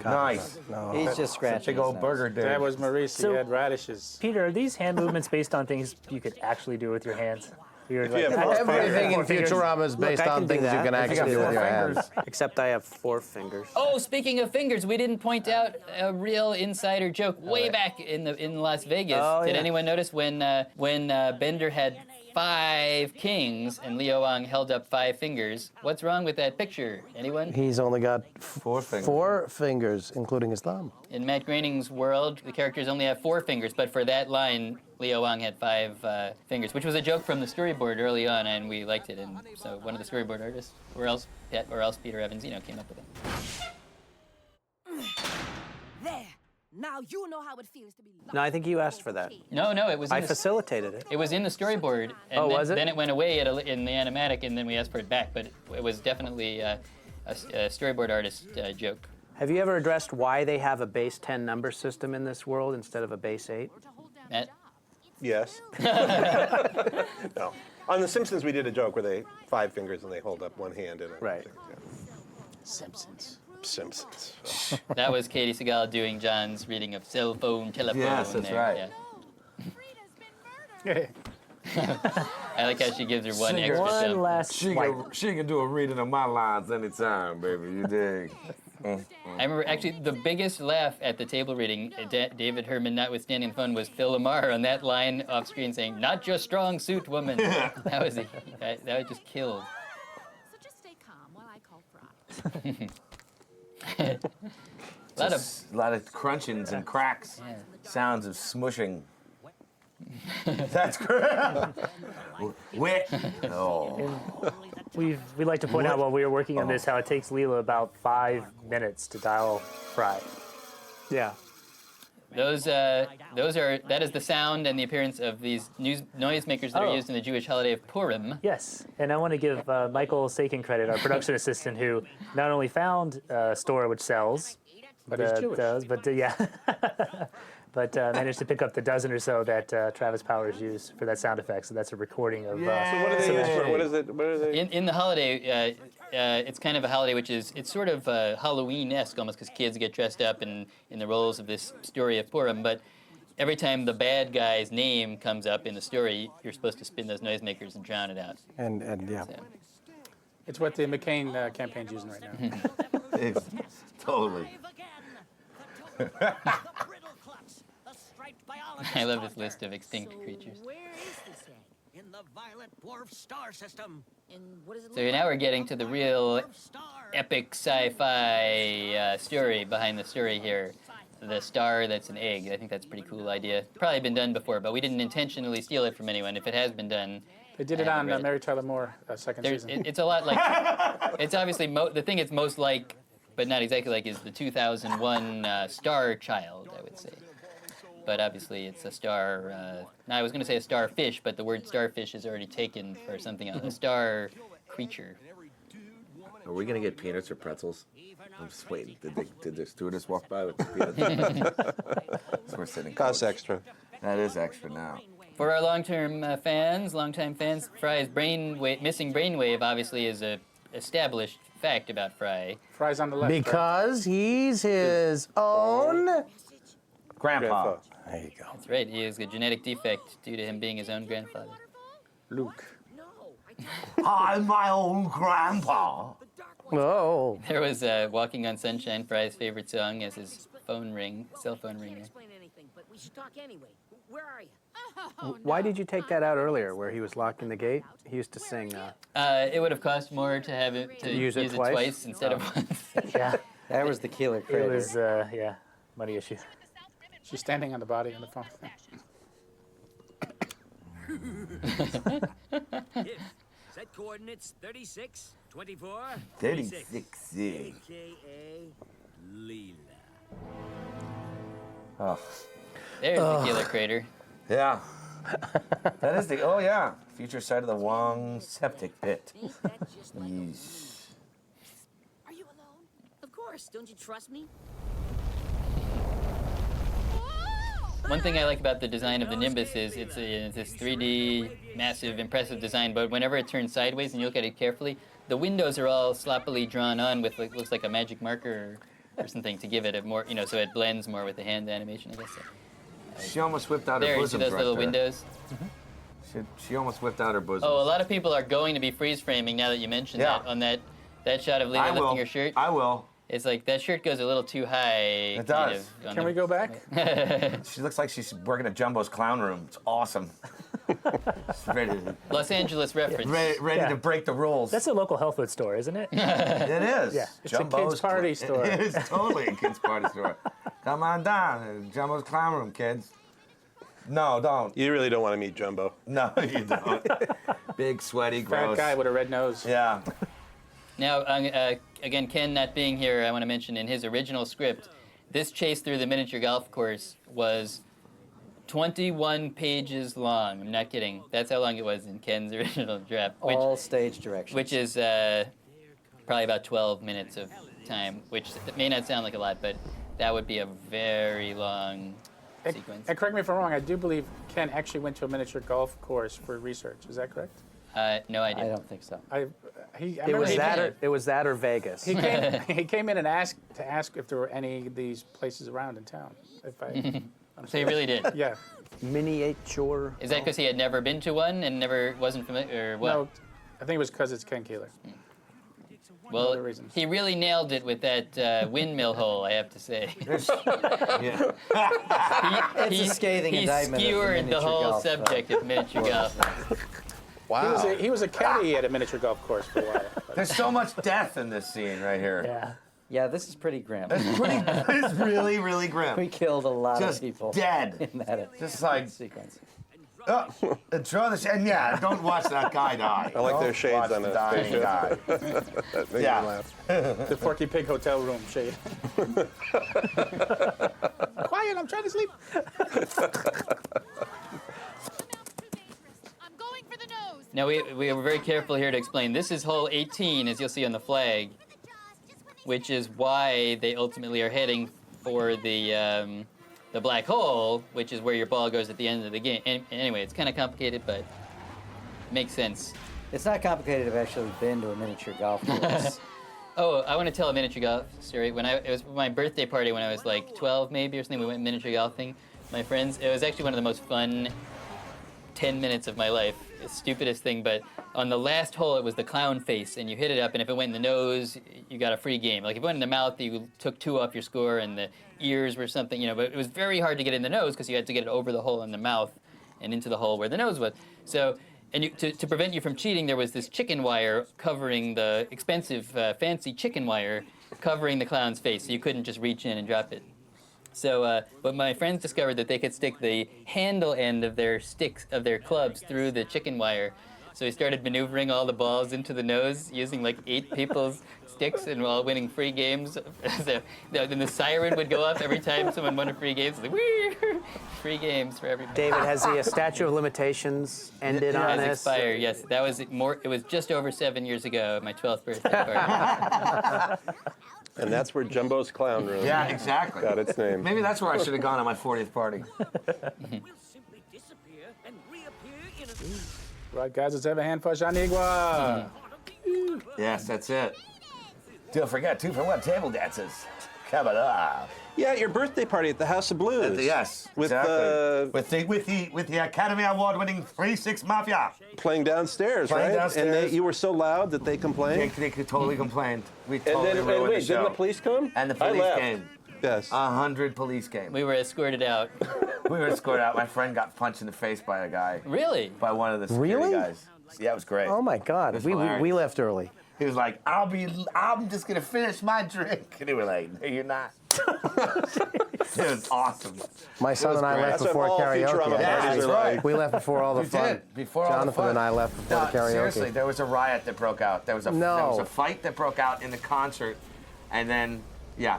Nice. No. He's just scratching Big old his burger nose. dude. That was Maurice. So- He had radishes. Peter, are these hand movements based on things you could actually do with your hands? You're you have like, Everything in four fingers. Futurama is based I on can do things you that. can If you actually do with your hands. Except I have 4 fingers. Oh, speaking of fingers, we didn't point out a real insider joke way back in Las Vegas. Oh, Did yeah. anyone notice when Bender had 5 kings and Leo Wong held up 5 fingers? What's wrong with that picture? Anyone? He's only got 4 fingers. 4 fingers, including his thumb. In Matt Groening's world, the characters only have 4 fingers, but for that line, Leo Wong had 5 fingers, which was a joke from the storyboard early on, and we liked it. And so one of the storyboard artists, or else Peter Evans, came up with it. There. Now you know how it feels to be locked No, I think you asked for that. No, it was. I facilitated it. It was in the storyboard, and Oh, then, was it? then it went away in the animatic, and then we asked for it back. But it was definitely a storyboard artist joke. Have you ever addressed why they have a base 10 number system in this world instead of a base 8? Matt? Yes. No. On The Simpsons, we did a joke where they 5 fingers and they hold up one hand in it. Right. Simpsons. Simpsons. That was Katie Seagal doing John's reading of cell phone, telephone. Yes, that's there. right. Yeah. I like how she gives her one extra One jump. last She can do a reading of my lines anytime, baby. You dig? I remember actually the biggest laugh at the table reading, David Herman notwithstanding the fun, was Phil Lamar on that line off screen saying, "Not your strong suit, woman." That was just killed. So just stay calm while I call Fry. A lot of crunchings and cracks. Yeah. Sounds of smushing. That's correct. Wet. Oh. we like to point out while we were working on this how it takes Leela about 5 minutes to dial Fry. Yeah. That is the sound and the appearance of these noisemakers that are used in the Jewish holiday of Purim. Yes, and I want to give Michael Sakin credit, our production assistant, who not only found a store which sells, But he's Jewish. but managed to pick up the dozen or so that Travis Powers used for that sound effect. So that's a recording of. So what do they use for? What is it? What are they? In the holiday, it's kind of a holiday it's sort of Halloween-esque almost because kids get dressed up in the roles of this story of Purim. But every time the bad guy's name comes up in the story, you're supposed to spin those noisemakers and drown it out. And yeah. So, It's what the McCain campaign's using right now. Totally. I love this list of extinct creatures. Where is this at? In the Violet Dwarf star system. And what does it So look now like? we're getting to the real Dwarf star. epic sci-fi story behind the story here. The star that's an egg. I think that's a pretty cool idea. Probably been done before, but we didn't intentionally steal it from anyone. If it has been done, They did it I on haven't read it. Mary Tyler Moore second season. It's a lot like. It's obviously the thing it's most like, but not exactly like, is the 2001 Star Child, I would say. But obviously it's a star. Now I was going to say a starfish, but the word starfish is already taken for something else. A star creature. Are we gonna get peanuts or pretzels? I'm just waiting. Did the stewardess walk by with the peanuts? So we're sitting. Costs close. extra. That is extra now. For our long-time fans, Fry's missing brainwave obviously is a established fact about Fry. Fry's on the left. right? Because he's his own. Grandpa. There you go. That's right. He has a genetic defect due to him being his own grandfather. Luke. No, I can't. I'm my own grandpa. Oh. There was "Walking on Sunshine," Fry's favorite song, as his cell phone ringer. Explain anything, but we should talk anyway. Where are you? Oh, Why no. did you take that out earlier, where he was locking the gate? He used to sing. It would have cost more to have it to Use it twice? instead of once. Yeah, That was the Keeler It crater. was money issue. She's standing on the body on the phone. Set coordinates 36, 24, 36. AKA Leela. Oh. There's the killer crater. Yeah. That is oh yeah. Future site of the Wong septic pit. Ain't that just like Yeesh. Are you alone? Of course. Don't you trust me? One thing I like about the design of the Nimbus is it's this 3D, massive, impressive design, but whenever it turns sideways and you look at it carefully, the windows are all sloppily drawn on with what looks like a magic marker or something to give it a more, so it blends more with the hand animation, I guess. She almost whipped out her There, you see bosom. those little right there. windows? She almost whipped out her bosom. Oh, a lot of people are going to be freeze framing now that you mentioned Yeah. that on that shot of I Leela will. lifting her shirt. I will. It's like that shirt goes a little too high. It does. Can we go back? She looks like she's working at Jumbo's Clown Room. It's awesome. She's ready Los Angeles reference. ready to break the rules. That's a local health food store, isn't it? It is. Yeah. It's a kids' party store. It is totally a kids' party store. Come on down, Jumbo's Clown Room, kids. No, don't. You really don't want to meet Jumbo. No, you don't. Big, sweaty, Fat gross. guy with a red nose. Yeah. Now, again, Ken not being here, I want to mention in his original script, this chase through the miniature golf course was 21 pages long. I'm not kidding. That's how long it was in Ken's original draft, All stage directions. which is probably about 12 minutes of time, which may not sound like a lot, but that would be a very long sequence. And correct me if I'm wrong, I do believe Ken actually went to a miniature golf course for research. Is that correct? No idea. I don't think so. I it remember was he that. came- Or, it was that or Vegas. He came in and asked if there were any of these places around in town. If I, So he really did. yeah. Miniature. Is that because he had never been to one and never wasn't familiar, or what? No, I think it was because it's Ken Keeler. Well, other reasons. he really nailed it with that windmill hole, I have to say. Yeah. It's a scathing he indictment of the skewered the miniature whole golf, subject of miniature golf. Wow. He was a caddy at a miniature golf course for a while. There's so much death in this scene right here. Yeah. Yeah, this is pretty grim. It's really, really We grim. killed a lot Just of people dead. in that Just like, sequence. throw this, and yeah, don't watch that guy die. I like their Don't shades watch on the a dying spaceship. guy. That made me Yeah. laugh. The Porky Pig hotel room shade. Quiet, I'm trying to sleep. I'm going for the nose. Now, we were very careful here to explain. This is hole 18, as you'll see on the flag, which is why they ultimately are heading for the black hole, which is where your ball goes at the end of the game. Anyway, it's kind of complicated, but makes sense. It's not complicated. I've actually been to a miniature golf course. Oh, I want to tell a miniature golf story. It was my birthday party when I was like 12 maybe or something. We went miniature golfing. my friends. It was actually one of the most fun 10 minutes of my life. The stupidest thing, but on the last hole, it was the clown face, and you hit it up, and if it went in the nose, you got a free game. Like, if it went in the mouth, you took 2 off your score, and the ears were something, you know, but it was very hard to get in the nose because you had to get it over the hole in the mouth and into the hole where the nose was. So, and to prevent you from cheating, there was this chicken wire covering the expensive, fancy chicken wire covering the clown's face, so you couldn't just reach in and drop it. So, but my friends discovered that they could stick the handle end of their sticks, of their clubs, through the chicken wire. So we started maneuvering all the balls into the nose using like 8 people's sticks and all winning free games. So then the siren would go off every time someone won a free game. So like, wee! Free games for everybody. David, has the statute of limitations ended on Has this? expired, yes. That was more. It was just over 7 years ago, my 12th birthday party. And that's where Jumbo's Clown Room Yeah, exactly. got its name. Maybe that's where I should have gone on my 40th party. Will simply disappear and reappear in a... Right, guys, let's have a hand for Shaniqua. Yes, that's it. Don't forget, 2 for 1 table dances. Coming up. Yeah, your birthday party at the House of Blues. Yes, with exactly. With the Academy Award-winning 3-6 Mafia. playing downstairs, Playing right? downstairs. And you were so loud that they complained. They totally complained. We And totally then, ruined wait, the show. didn't the police come? And the I police left. came. Yes. 100 police came. We were escorted out. We were escorted out. My friend got punched in the face by a guy. Really? By one of the security Really? guys. Yeah, it was great. Oh my God, It's we hilarious. left early. He was like, I'm just gonna finish my drink. And they were like, no, you're not. It was awesome. My son and I great. left That's what before all karaoke. Futurama Yeah, parties that's are right. like. We left before all the We fun. did, before all the Jonathan fun. and I left before No, the karaoke. seriously, there was a riot that broke out. There was a fight that broke out in the concert, and then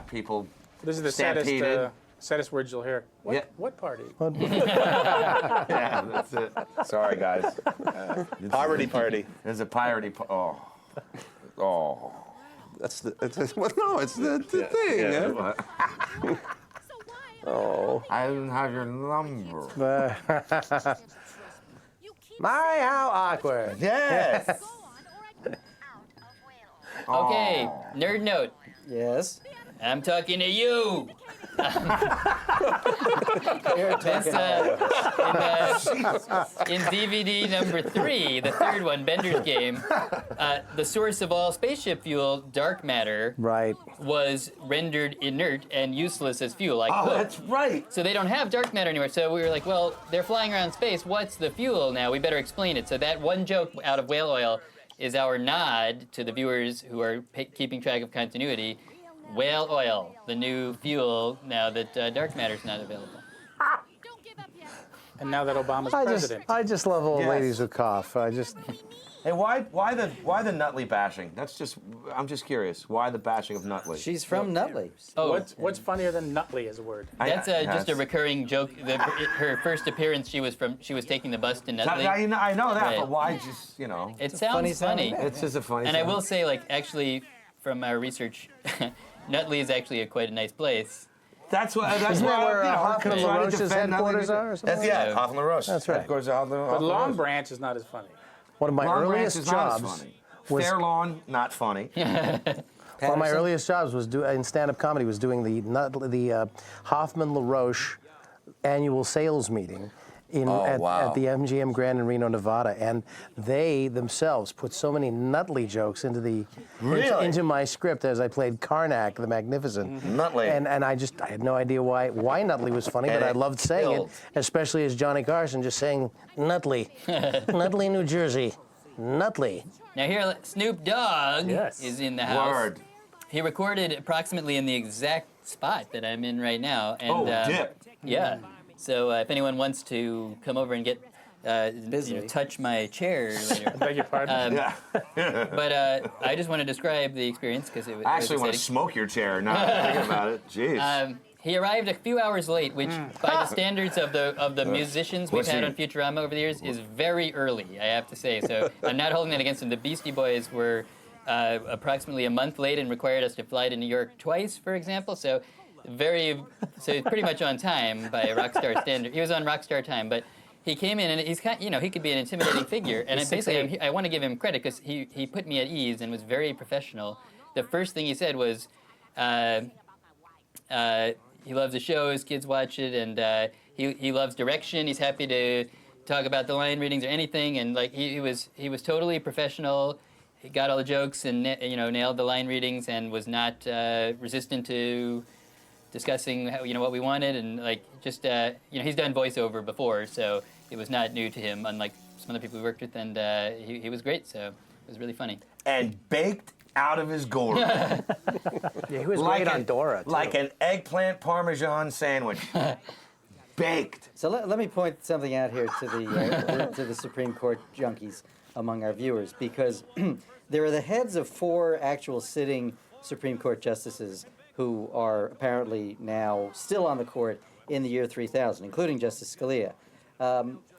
people This is the stampeded. saddest words you'll hear. What, Yeah. what party? Yeah, that's it. Sorry, guys. Poverty party. There's a piratey. Oh. That's the. Well, no, it's the thing. Yeah. Yeah. Oh. I didn't have your number. My, how awkward. Yes. Okay, nerd note. Yes. I'm talking to you. This, in DVD number 3, the third one, Bender's Game, the source of all spaceship fuel, dark matter, Right. was rendered inert and useless as fuel. Like, Oh, that's right. so they don't have dark matter anymore. So we were like, well, they're flying around space. What's the fuel now? We better explain it. So that one joke out of whale oil is our nod to the viewers who are keeping track of continuity. Whale oil, the new fuel now that dark matter's not available. Don't give up yet. And now that Obama's I president. just love old Yes. ladies who cough. Hey, why the Nutley bashing? I'm just curious. Why the bashing of Nutley? She's from Nutley. Oh, What's funnier than Nutley as a word? that's just a recurring joke. Her first appearance, she was taking the bus to Nutley. I know that, Right. but why just It funny sounds funny. sounding. It's just a funny. And I sound. will say, like, actually, from our research, Nutley is actually quite a nice place. That's why. That's Isn't that why where you know, Hoffman I'm trying to LaRoche's defend Nutley. headquarters are or something? That's Hoffman LaRoche. That's right. Headquarters of Hoffman But Long LaRoche. Branch is not as funny. One of my Long Branch earliest is not as jobs funny. was Fair Lawn, not funny. one of my earliest jobs was in stand-up comedy was doing the Hoffman LaRoche annual sales meeting at the MGM Grand in Reno, Nevada, and they themselves put so many Nutley jokes into into my script as I played Karnak the Magnificent. Nutley. And I had no idea why Nutley was funny, but I loved saying it, especially as Johnny Carson just saying Nutley, Nutley, New Jersey, Nutley. Now here, Snoop Dogg is in the house. Word. He recorded approximately in the exact spot that I'm in right now. And, dip. Yeah. So if anyone wants to come over and get touch my chair later. I beg your pardon? But I just want to describe the experience because it was I actually want to exciting. smoke your chair. Not thinking about it. Jeez. He arrived a few hours late, which, by the standards of the musicians we've Was had he? on Futurama over the years, is very early, I have to say. So I'm not holding that against him. The Beastie Boys were approximately a month late and required us to fly to New York twice, for example. So he's pretty much on time by rockstar standard. He was on rockstar time, but he came in and he's he could be an intimidating figure. And basically, I want to give him credit because he put me at ease and was very professional. The first thing he said was. He loves the show, his kids watch it, and he loves direction. He's happy to talk about the line readings or anything, and like he was totally professional. He got all the jokes and nailed the line readings and was not resistant to discussing what we wanted, and like just he's done voiceover before, so it was not new to him, unlike some other people we worked with, and he was great, so it was really funny. And baked out of his gourd. Yeah, he was great on Dora, too. Like an eggplant parmesan sandwich. Baked. So let me point something out here to the to the Supreme Court junkies among our viewers, because there are the heads of 4 actual sitting Supreme Court justices who are apparently now still on the court in the year 3000, including Justice Scalia.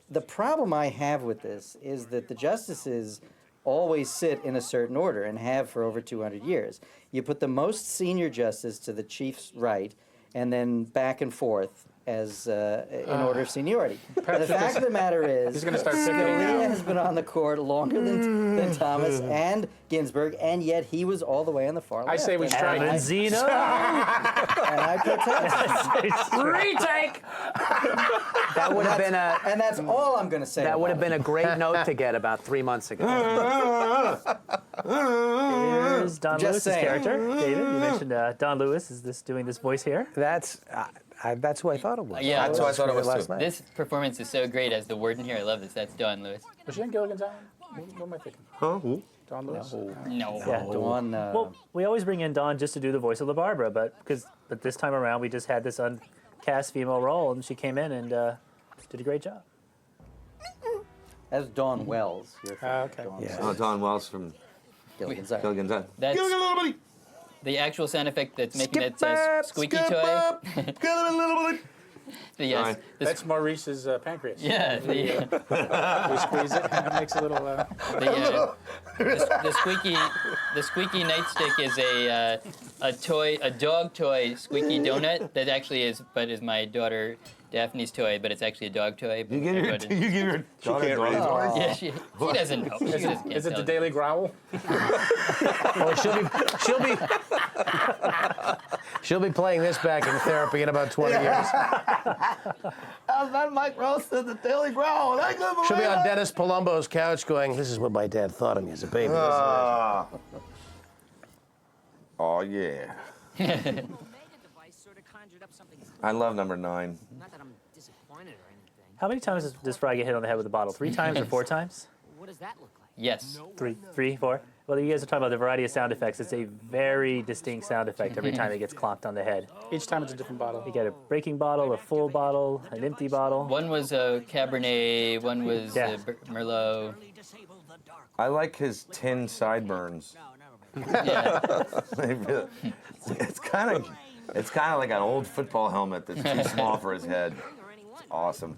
The problem I have with this is that the justices always sit in a certain order and have for over 200 years. You put the most senior justice to the chief's right, and then back and forth as in order of seniority. The fact of the matter is, He's gonna start picking Scalia now. has been on the court longer than Thomas and Ginsburg, and yet he was all the way on the far left. I say we And strike. I- Zeno. and I protest. Retake. That would have been a. And that's all I'm going to say. That would have about been a great note to get about 3 months ago. Here's Don Just Lewis's saying. character. David, you mentioned Don Lewis is doing this voice here. That's who I thought it was. Yeah, That's who I thought it was last too. night. This performance is so great as the warden here. I love this. That's Don Lewis. Was she in Gilligan's Island? What am I thinking? Huh? Don Lewis? No. Yeah. it. Dawn, Well, we always bring in Dawn just to do the voice of LaBarbara, but this time around we just had this uncast female role, and she came in and did a great job. as Dawn Wells. Okay. Dawn Yeah. Oh, Don Wells from Gilligan's Island. Gilligan's Island. That's Gilligan, little buddy. the actual sound effect that's making Skip that up, squeaky skip toy. up. Gilligan, little buddy. Yes. Sorry. That's Maurice's pancreas. Yeah. We squeeze it and it makes a little. The squeaky nightstick is a dog toy squeaky donut that actually is my daughter Daphne's toy, but it's actually a dog toy. You give your daughter can't read. toys? Yeah, she doesn't know. She just can't Is it tell. the Daily Growl? She'll be playing this back in therapy in about 20 years. How's that Mike Roast at the Daily Growl? She'll be on Dennis Palumbo's couch going, "This is what my dad thought of me as a baby." Oh yeah. I love number 9. Not that I'm disappointed or anything. How many times does Fry get hit on the head with a bottle? 3 times or 4 times? What does that look like? Yes. 3, 4. Well, you guys are talking about the variety of sound effects. It's a very distinct sound effect every time it gets clomped on the head. Each time it's a different bottle. You get a breaking bottle, a full bottle, an empty bottle. One was a Cabernet. One was Yeah. Merlot. I like his tin sideburns. Yeah. It's kind of like an old football helmet that's too small for his head. It's awesome.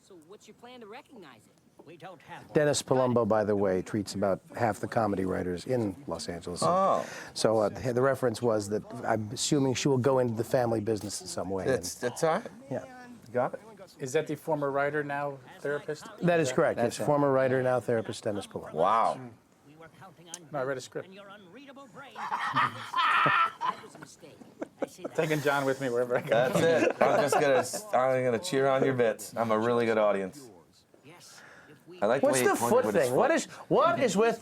So what's your plan to recognize it? We don't have one. Dennis Palumbo, by the way, treats about half the comedy writers in Los Angeles. Oh. So the reference was that I'm assuming she will go into the family business in some way. That's all right. Yeah. Got it. Is that the former writer, now therapist? That is correct. That's Yes, it. former writer, now therapist, Dennis Palumbo. Wow. We were counting on No, I read a script. and your unreadable brain. That was a mistake. I see that. Taking John with me wherever I go. That's it. I'm gonna cheer on your bits. I'm a really good audience. Yes. If we I like What's the way the he pointed foot with his thing? foot. What is with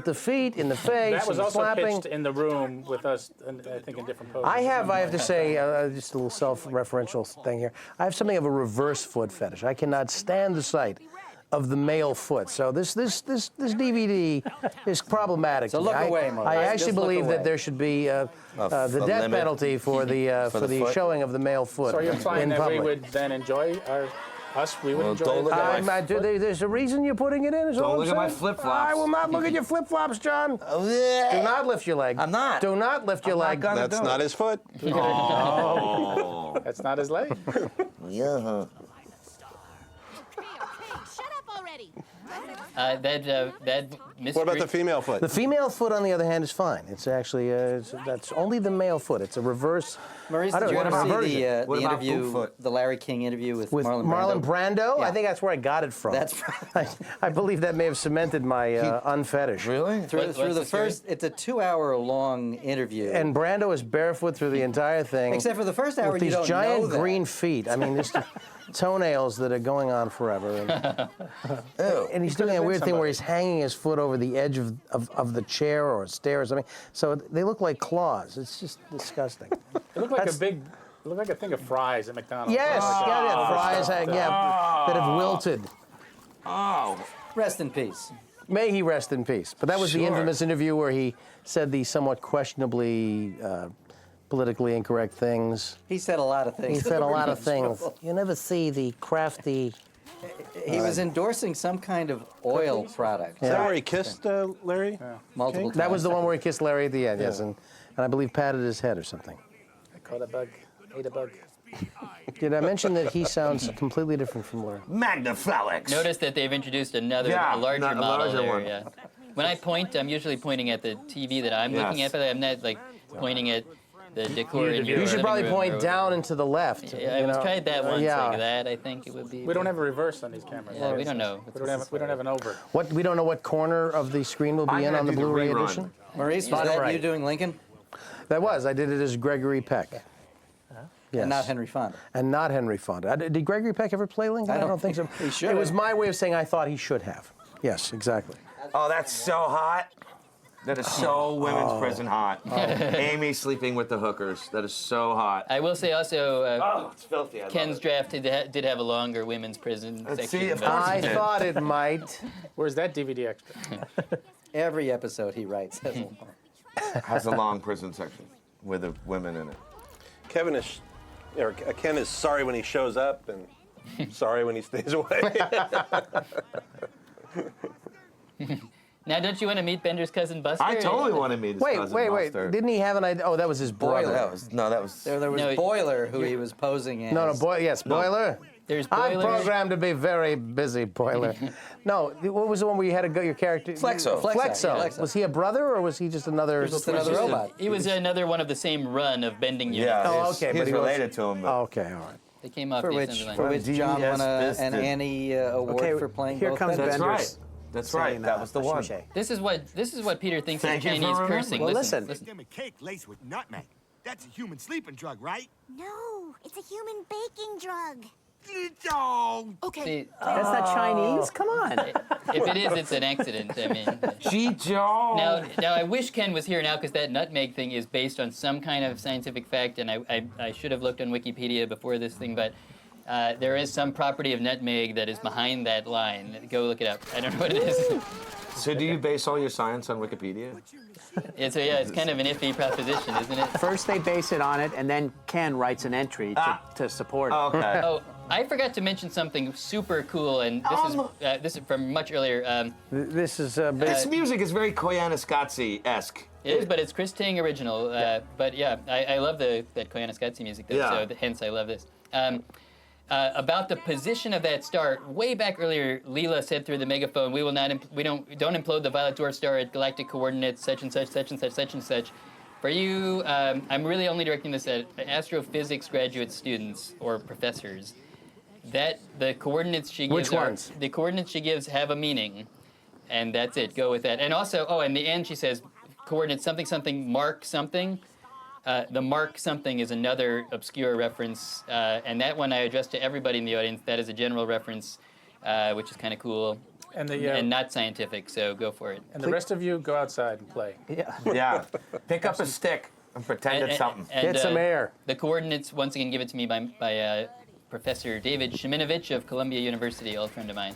the feet in the face That was and also slapping? pitched in the room with us, and I think in different poses. I have to say, just a little self-referential thing here. I have something of a reverse foot fetish. I cannot stand the sight of the male foot. So this DVD is problematic. So to me. look away, Maurice. I Just actually look believe away. that there should be the death limit penalty for the foot? showing of the male foot So are you implying in that public. we would then enjoy we would Well, enjoy don't look at my There's a reason you're putting it in. Is Don't all I'm look at my saying. flip-flops. I will not look at your flip-flops, John. Do not lift your leg. I'm not. Do not lift your I'm not leg. gonna That's do not it. his foot. That's not his leg. Yeah. Okay, shut up already. ready. That mystery. What about the female foot? The female foot, on the other hand, is fine. It's actually that's only the male foot. It's a reverse. Maurice, I did don't you know, ever what see about the What about interview, Bigfoot? the Larry King interview with With Marlon Brando? I Yeah. think that's where I got it from. That's I believe that may have cemented my unfetish. Really? through What's the the story? first. It's a 2-hour-long interview. And Brando is barefoot through the entire thing. Except for the first hour, with you these don't giant know that. green feet. I mean, just toenails that are going on forever. And he's doing a weird thing where he's hanging his foot over the edge of the chair or a stair or something. So they look like claws. It's just disgusting. It looked like It looked like a thing of fries at McDonald's. Yes, fries that have wilted. Oh. Rest in peace. May he rest in peace. But that was the Sure. infamous interview where he said the somewhat questionably politically incorrect things. He said a lot of things. He said a lot of things. You never see the crafty. He was endorsing some kind of oil product. Is that where he kissed Larry? Multiple times. That was the one where he kissed Larry at the end, yes, and I believe patted his head or something. I caught a bug, ate a bug. Did I mention that he sounds completely different from Larry? Magnaflowix. Notice that they've introduced a larger not a model larger there. one. Yeah. When I point, I'm usually pointing at the TV that I'm looking at, but I'm not like pointing at the decor in your You should living probably room point or- down and to the left. Yeah, you I know? tried that once yeah. like that. I think it would be. We don't have a reverse on these cameras. Yeah, we don't know. We don't have an over. What we don't know what corner of the screen will I'm be in gonna on the do the Blu-ray rerun. edition. Maurice, was Bottom that right. you doing Lincoln? That was. I did it as Gregory Peck. Yes. And not Henry Fonda. And not Henry Fonda. Did Gregory Peck ever play Lincoln? I don't think so. he should It was have. my way of saying I thought he should have. Yes, exactly. Oh, that's so hot. That is so women's prison hot. Amy sleeping with the hookers. That is so hot. I will say also, Oh, it's filthy. I love Ken's it. draft did have a longer women's prison Let's section. see, of but- course I it did. thought it might. Where's that DVD extra? Every episode he writes has a Has a long prison section with the women in it. Ken is sorry when he shows up and sorry when he stays away. Now, don't you want to meet Bender's cousin Buster? I totally want to meet his cousin Wait. Buster. Didn't he have an idea? Oh, that was his brother. That was There was No, Boiler, who he was posing as. No, yes, Boiler. There's I'm Boiler. programmed to be very busy, Boiler. No, what was the one where you had to go your character? Flexo. Flexo. Was he a brother or was he just another? Just another robot. He was another one of the same run of bending units. Yeah. Oh, he's- okay, but He's he was- related to him. But Oh, okay, all right. They came off For the which, assembly for line. which John won DS an Biscuit. Annie award Okay, for playing here both comes Benders. That's Benders. right. That's right. That was the one. This is what Peter thinks Thank is you for Chinese remembering. cursing. Well, listen. Them a cake laced with nutmeg. That's a human sleeping drug, right? No, it's a human baking drug. Oh, Okay. See, That's not Chinese? Come on. if it is, it's an accident. I mean. G-Joe. Now I wish Ken was here now because that nutmeg thing is based on some kind of scientific fact, and I should have looked on Wikipedia before this thing, but there is some property of nutmeg that is behind that line. Go look it up. I don't know what it is. So do you base all your science on Wikipedia? It's kind of an iffy proposition, isn't it? First they base it on it, and then Ken writes an entry to support it. Okay. Oh, I forgot to mention something super cool, and this is from much earlier. This is This music is very Koyaanisqatsi-esque. It is, but it's Chris Tang original. But yeah, I love that Koyaanisqatsi music, though, Yeah. so hence I love this. About the position of that star, way back earlier, Leela said through the megaphone, "We will not, don't implode the Violet Dwarf star at galactic coordinates such and such, such and such, such and such." For you, I'm really only directing this at astrophysics graduate students or professors. That the coordinates she gives Which ones? the coordinates she gives have a meaning, and that's it. Go with that. And also, in the end, she says, coordinates something something mark something. The mark something is another obscure reference, and that one I address to everybody in the audience. That is a general reference, which is kind of cool and not scientific. So go for it. And the rest of you go outside and play. Yeah. Pick up a stick and pretend it's something. Get some air. The coordinates, once again, give it to me by Professor David Sheminovich of Columbia University, old friend of mine.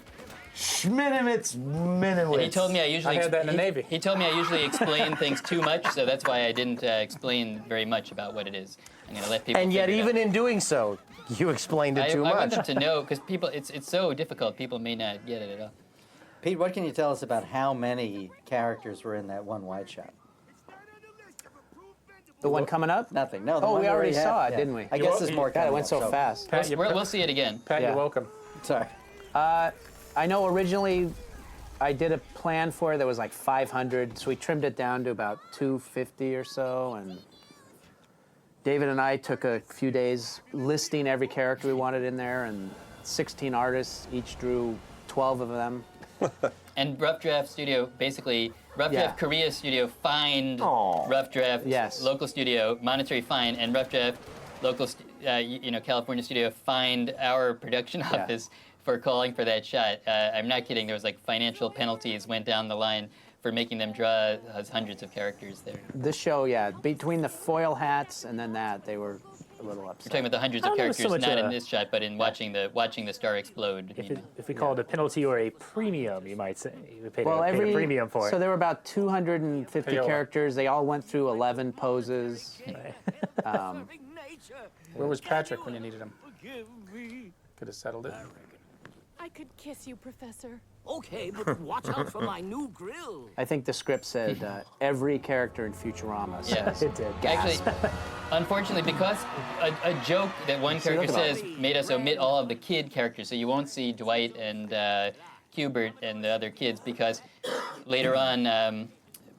Schminovitz, Minowitz. And he told me I usually I had that in the Navy. He told me I usually explain things too much, so that's why I didn't explain very much about what it is. I'm going to let people. And yet, figure it even out. in doing so, you explained it too I want much. them to know because people, it's so difficult. People may not get it at all. Pete, what can you tell us about how many characters were in that one wide shot? The one coming up? Nothing. No. The Oh, one we already had. saw it, Yeah. didn't we? I guess there's more God, it coming went up, so fast. Pat, We'll see it again. Pat, Yeah. you're welcome. Sorry. I know originally I did a plan for it that was like 500, so we trimmed it down to about 250 or so, and David and I took a few days listing every character we wanted in there, and 16 artists, each drew 12 of them. And Rough Draft Studio, basically, Rough Draft Korea Studio fined Rough Draft local studio monetary fine, and Rough Draft local, California studio fined our production office for calling for that shot. I'm not kidding. There was like financial penalties went down the line for making them draw hundreds of characters there. This show, between the foil hats and then that, they were a little upset. We're talking about the hundreds of characters, not in this shot, but in watching the star explode. If we call it a penalty or a premium, you might say. We paid a premium for it. So there were about 250 characters. They all went through 11 poses. Where was Patrick when you needed him? Could have settled it. I could kiss you, Professor. Okay, but watch out for my new grill. I think the script said every character in Futurama says it did. Actually, unfortunately, because a joke that one character says made us omit all of the kid characters, so you won't see Dwight and Hubert and the other kids, because later on,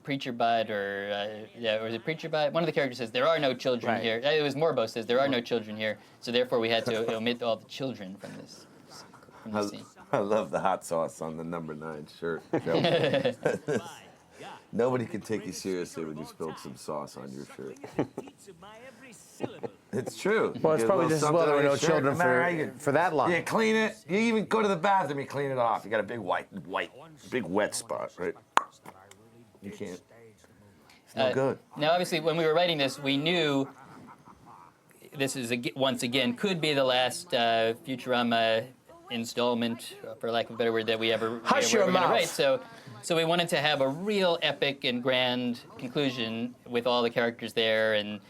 Preacher Bud or was it Preacher Bud? One of the characters says there are no children here. It was Morbo says there are no children here, so therefore we had to omit all the children from this. I love the hot sauce on the number 9 shirt. Nobody can take you seriously when you spilled some sauce on your shirt. It's true. Well, it's probably just as well there were no children for that long. Yeah, clean it. You even go to the bathroom, you clean it off. You got a big big wet spot, right? You can't. It's no good. Now, obviously, when we were writing this, we knew this is once again could be the last Futurama installment, for lack of a better word, that we ever Hush your were going to mouth. write. So we wanted to have a real epic and grand conclusion with all the characters there, and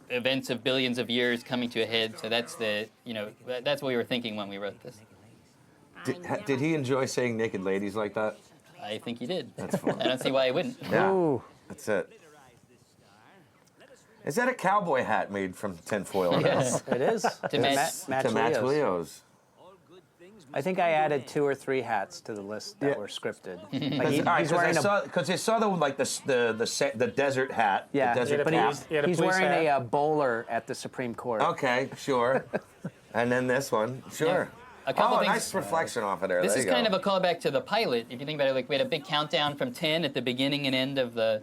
events of billions of years coming to a head. So that's that's what we were thinking when we wrote this. Did he enjoy saying naked ladies like that? I think he did. That's fun. I don't see why he wouldn't. Yeah, Ooh. that's it. Is that a cowboy hat made from tinfoil? Yes, it is. To match Leo's. I think I added 2 or 3 hats to the list that were scripted. Because I saw the desert hat. Yeah, the desert cap. he's wearing a bowler at the Supreme Court. Okay, sure. And then this one, sure. A couple things. Nice reflection off of there. This is kind of a callback to the pilot. If you think about it, like we had a big countdown from 10 at the beginning and end of the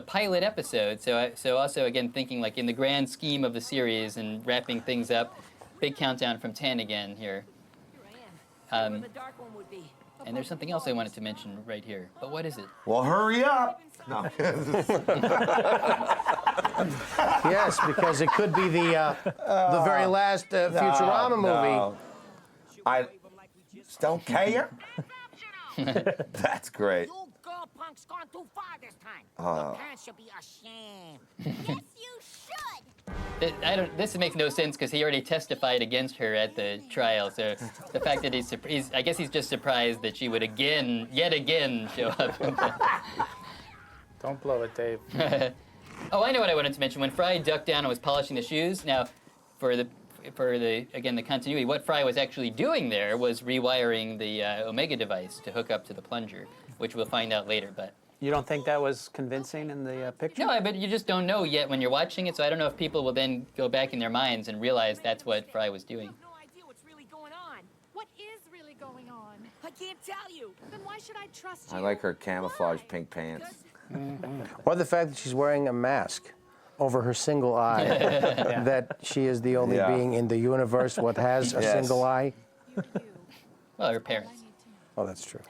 pilot episode. So also again thinking like in the grand scheme of the series and wrapping things up, big countdown from 10 again here. And there's something else I wanted to mention right here, but what is it? Well, hurry up! No. Yes, because it could be the very last Futurama movie. I don't care. That's great. You girl punk's gone too far this time. Your parents should be ashamed. Yes, you should. This makes no sense because he already testified against her at the trial. So the fact that I guess he's just surprised that she would yet again show up. Don't blow it, Dave. Oh, I know what I wanted to mention. When Fry ducked down and was polishing the shoes, now for the continuity, what Fry was actually doing there was rewiring the Omega device to hook up to the plunger, which we'll find out later. But You don't think that was convincing in the picture? no, but you just don't know yet when you're watching it. So I don't know if people will then go back in their minds and realize that's what Fry was doing. No idea what's really going on. What is really going on? I can't tell you. Then why should I trust you? I like her camouflage pink pants. Or the fact that she's wearing a mask over her single eye, that she is the only being in the universe what has a single eye. Well, her parents. Oh, that's true.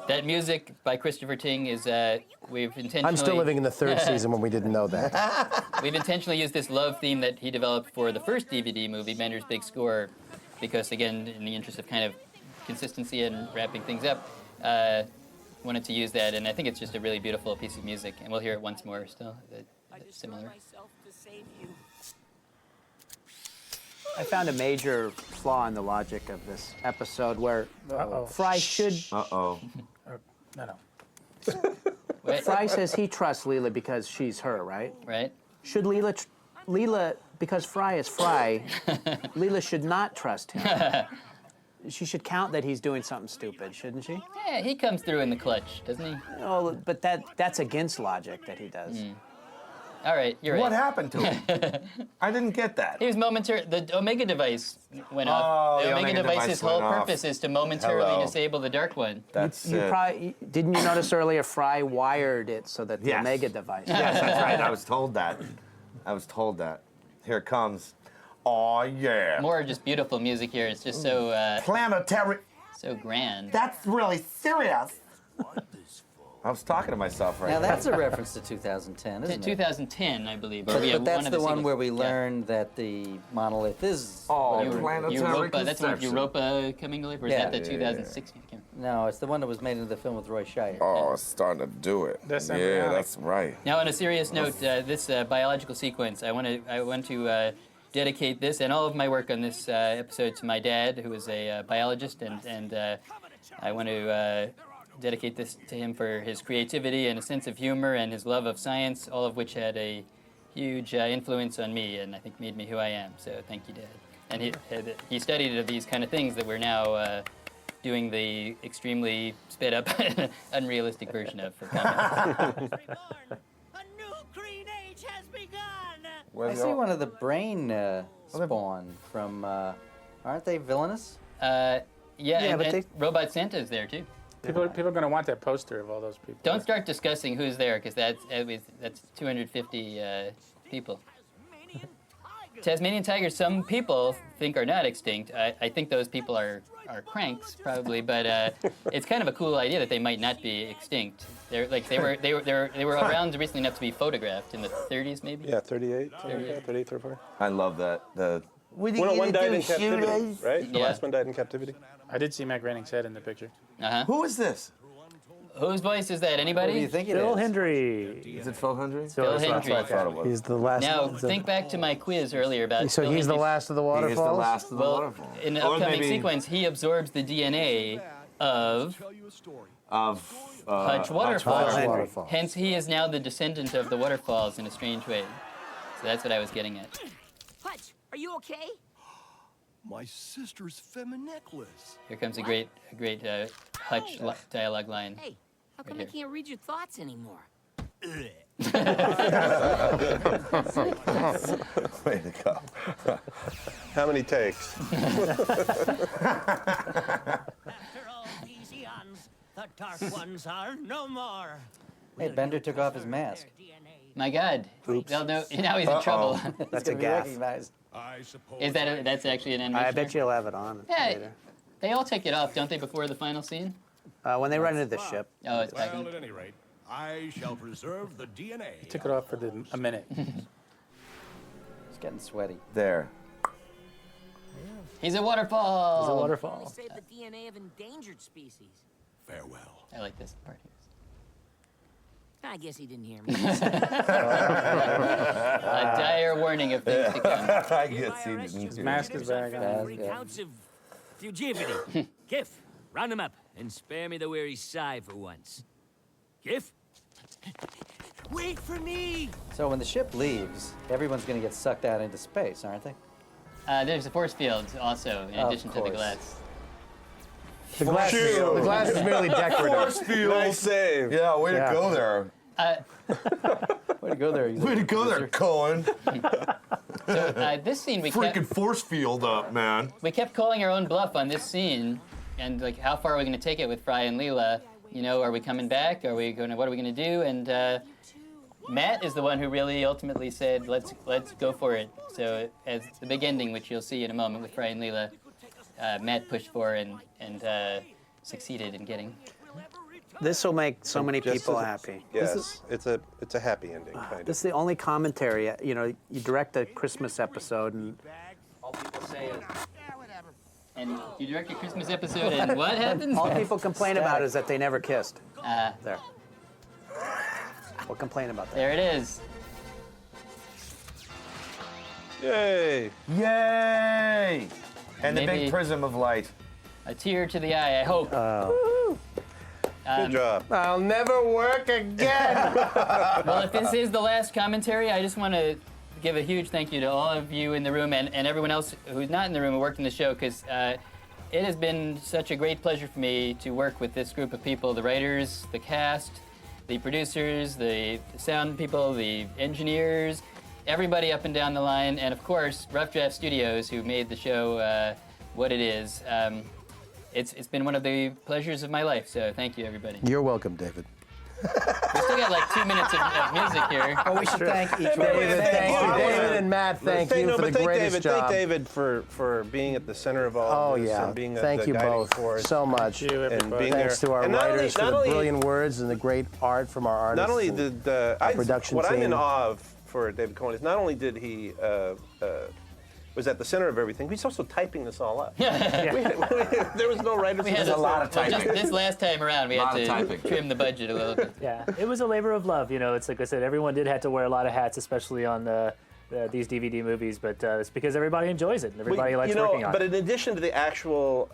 That music by Christopher Ting is we've intentionally. I'm still living in the third season when we didn't know that. We've intentionally used this love theme that he developed for the first DVD movie, Bender's Big Score, because again, in the interest of kind of consistency and wrapping things up, wanted to use that, and I think it's just a really beautiful piece of music, and we'll hear it once more still. That's similar. I found a major flaw in the logic of this episode where Fry should. No. Fry says he trusts Leela because she's her, right? Right. Should Leela, because Fry is Fry, Leela should not trust him. she should count that he's doing something stupid, shouldn't she? Yeah, he comes through in the clutch, doesn't he? Oh, but that's against logic that he does. All right, you're What right. happened to him? I didn't get that. He was momentary. The Omega device went off. The Omega device's whole purpose is to momentarily Hello. disable the Dark One. That's You it. probably didn't you notice earlier? Fry wired it so that the Yes. Omega device. Yes, that's right. I was told that. Here it comes. Oh yeah. More just beautiful music here. It's just so Planetary. so grand. That's really serious. I was talking to myself right Now now. that's a reference to 2010, isn't it? 2010, I believe. But, Yeah, but that's one of the one sequels. where we Yeah. learned that the monolith is. Oh, whatever. planetary Europa. That's the one with conception. Europa coming to life, or is Yeah. that the 2016? I can't remember. No, it's the one that was made into the film with Roy Scheider. Oh, it's starting to do it. That's yeah, embryonic. that's right. Now, on a serious note, this biological sequence, I want to dedicate this and all of my work on this episode to my dad, who is a biologist, and I want to dedicate this to him for his creativity and a sense of humor and his love of science, all of which had a huge influence on me and I think made me who I am. So thank you, Dad. And he studied these kind of things that we're now doing the extremely sped up, unrealistic version of for comics. A new green age has begun. I see one of the brain spawn from. Aren't they villainous? Yeah, but and Robot Santa is there too. People are going to want that poster of all those people. Don't start discussing who's there, because that's 250 people. Tasmanian tigers, some people think are not extinct. I think those people are cranks probably, but it's kind of a cool idea that they might not be extinct. They were around recently enough to be photographed in the 30s maybe. Yeah, 38, 38, 34. I love that. One died in captivity, right? The Yeah. last one died in captivity. I did see Mac Groening's head in the picture. Who is this? Whose voice is that? What Anybody? do you think it Phil is? Hendry. Is it Phil Hendry? Phil That's what I Hendry. thought it was. He's the last. Now think back to my quiz earlier about. So Phil he's the Hendry's- last of the He waterfalls. is the last of the Well, waterfall. in the Or upcoming maybe sequence, he absorbs the DNA of of Hutch Waterfall. Hutch Waterfall. Hence, he is now the descendant of the waterfalls in a strange way. So that's what I was getting at. Hutch, are you okay? My sister's feminine necklace. Here comes a great Hutch dialogue line. Hey, how come Right I can't read your thoughts anymore? Way to go. How many takes? After all these eons, the dark ones are no more. Hey, Bender took off his mask. My God. They'll know, now he's in trouble. That's a Gonna be gaff. recognized. I suppose. Is that's actually an animation? I bet you'll have it on Yeah, later. they all take it off, don't they, before the final scene? When they run into the ship. Oh, it's back Well, in. at any rate, I shall preserve the DNA. Took it off for a minute. It's getting sweaty. There. He's a waterfall. It's a We waterfall. save the DNA of endangered species. Farewell. I like this part. I guess he didn't hear me. A dire warning of things to come. I guess he didn't. His mask is back on. Yeah. Counts of fugivity. Kiff, round him up and spare me the weary sigh for once. Kiff? Wait for me! So when the ship leaves, everyone's going to get sucked out into space, aren't they? There's a force field also, in Of addition to the course. glass. The glass is merely decorative. Nice save. Yeah, way Yeah. to go there. Way to go there. Way to go there, Cohen. This scene we Freaking kept, force field up, man. we kept calling our own bluff on this scene, and like, how far are we going to take it with Fry and Leela? You know, are we coming back? Are we going to? What are we going to do? And Matt is the one who really ultimately said, let's go for it. So as the big ending, which you'll see in a moment with Fry and Leela, Matt pushed for and succeeded in getting. This will make so many Just people as- happy. Yes, it's a happy ending, kind of. This is the only commentary. You know, you direct a Christmas episode, and all people say is, And you direct a Christmas episode, and what happens? all people complain about is that they never kissed. Ah, There. We'll complain about that. there it is. Yay! Yay! And the Maybe- big prism of light. A tear to the eye, I hope. Good job. I'll never work again. Well, if this is the last commentary, I just want to give a huge thank you to all of you in the room and everyone else who's not in the room who worked in the show, because it has been such a great pleasure for me to work with this group of people, the writers, the cast, the producers, the sound people, the engineers, everybody up and down the line, and of course, Rough Draft Studios, who made the show what it is. It's been one of the pleasures of my life, so thank you, everybody. You're welcome, David. We still got like 2 minutes of music here. Oh, we should thank each one. David, thank you. David and Matt, thank you for the greatest job. Thank David for being at the center of all Oh this yeah, and being thank the you guiding both force. so much. Thank you, And everybody. being Thanks there. to our And not only- writers for not the only- brilliant words and the great art from our artists. Not only and did our production what I'm in team. awe of for David Cohen is not only did he was at the center of everything, but he's also typing this all up. There was no writer's We had a lot of typing. Just this last time around, we had Lot of to typing. trim the budget a little bit. Yeah, it was a labor of love. You know, it's like I said, everyone did have to wear a lot of hats, especially on these DVD movies. But it's because everybody enjoys it and everybody likes working on but it. in addition to the actual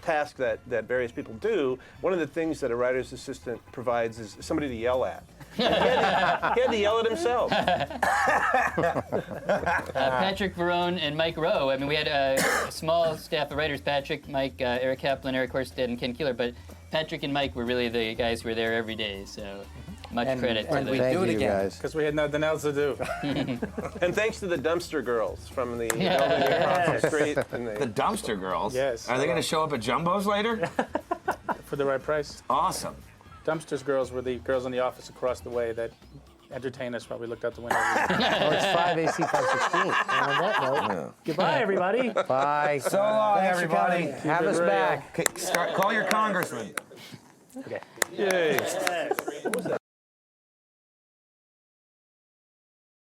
task that various people do, one of the things that a writer's assistant provides is somebody to yell at. He had to yell at himself. Patrick Verone and Mike Rowe. I mean, we had a small staff of writers: Patrick, Mike, Eric Kaplan, Eric Horsted, and Ken Keeler. But Patrick and Mike were really the guys who were there every day. So much credit to and them. we Thank do it you, again. guys. Because we had nothing else to do. And thanks to the dumpster girls from the building across the street. And The dumpster girls. Yes. Are they going to show up at Jumbo's later? For the right price. Awesome. Dumpsters girls were the girls in the office across the way that entertained us while we looked out the window. Oh, it's 5 AC 516. And on that note, Goodbye, everybody. bye. So long, Thanks for everybody. coming. Have us back. Call your congressman. Okay. Yay.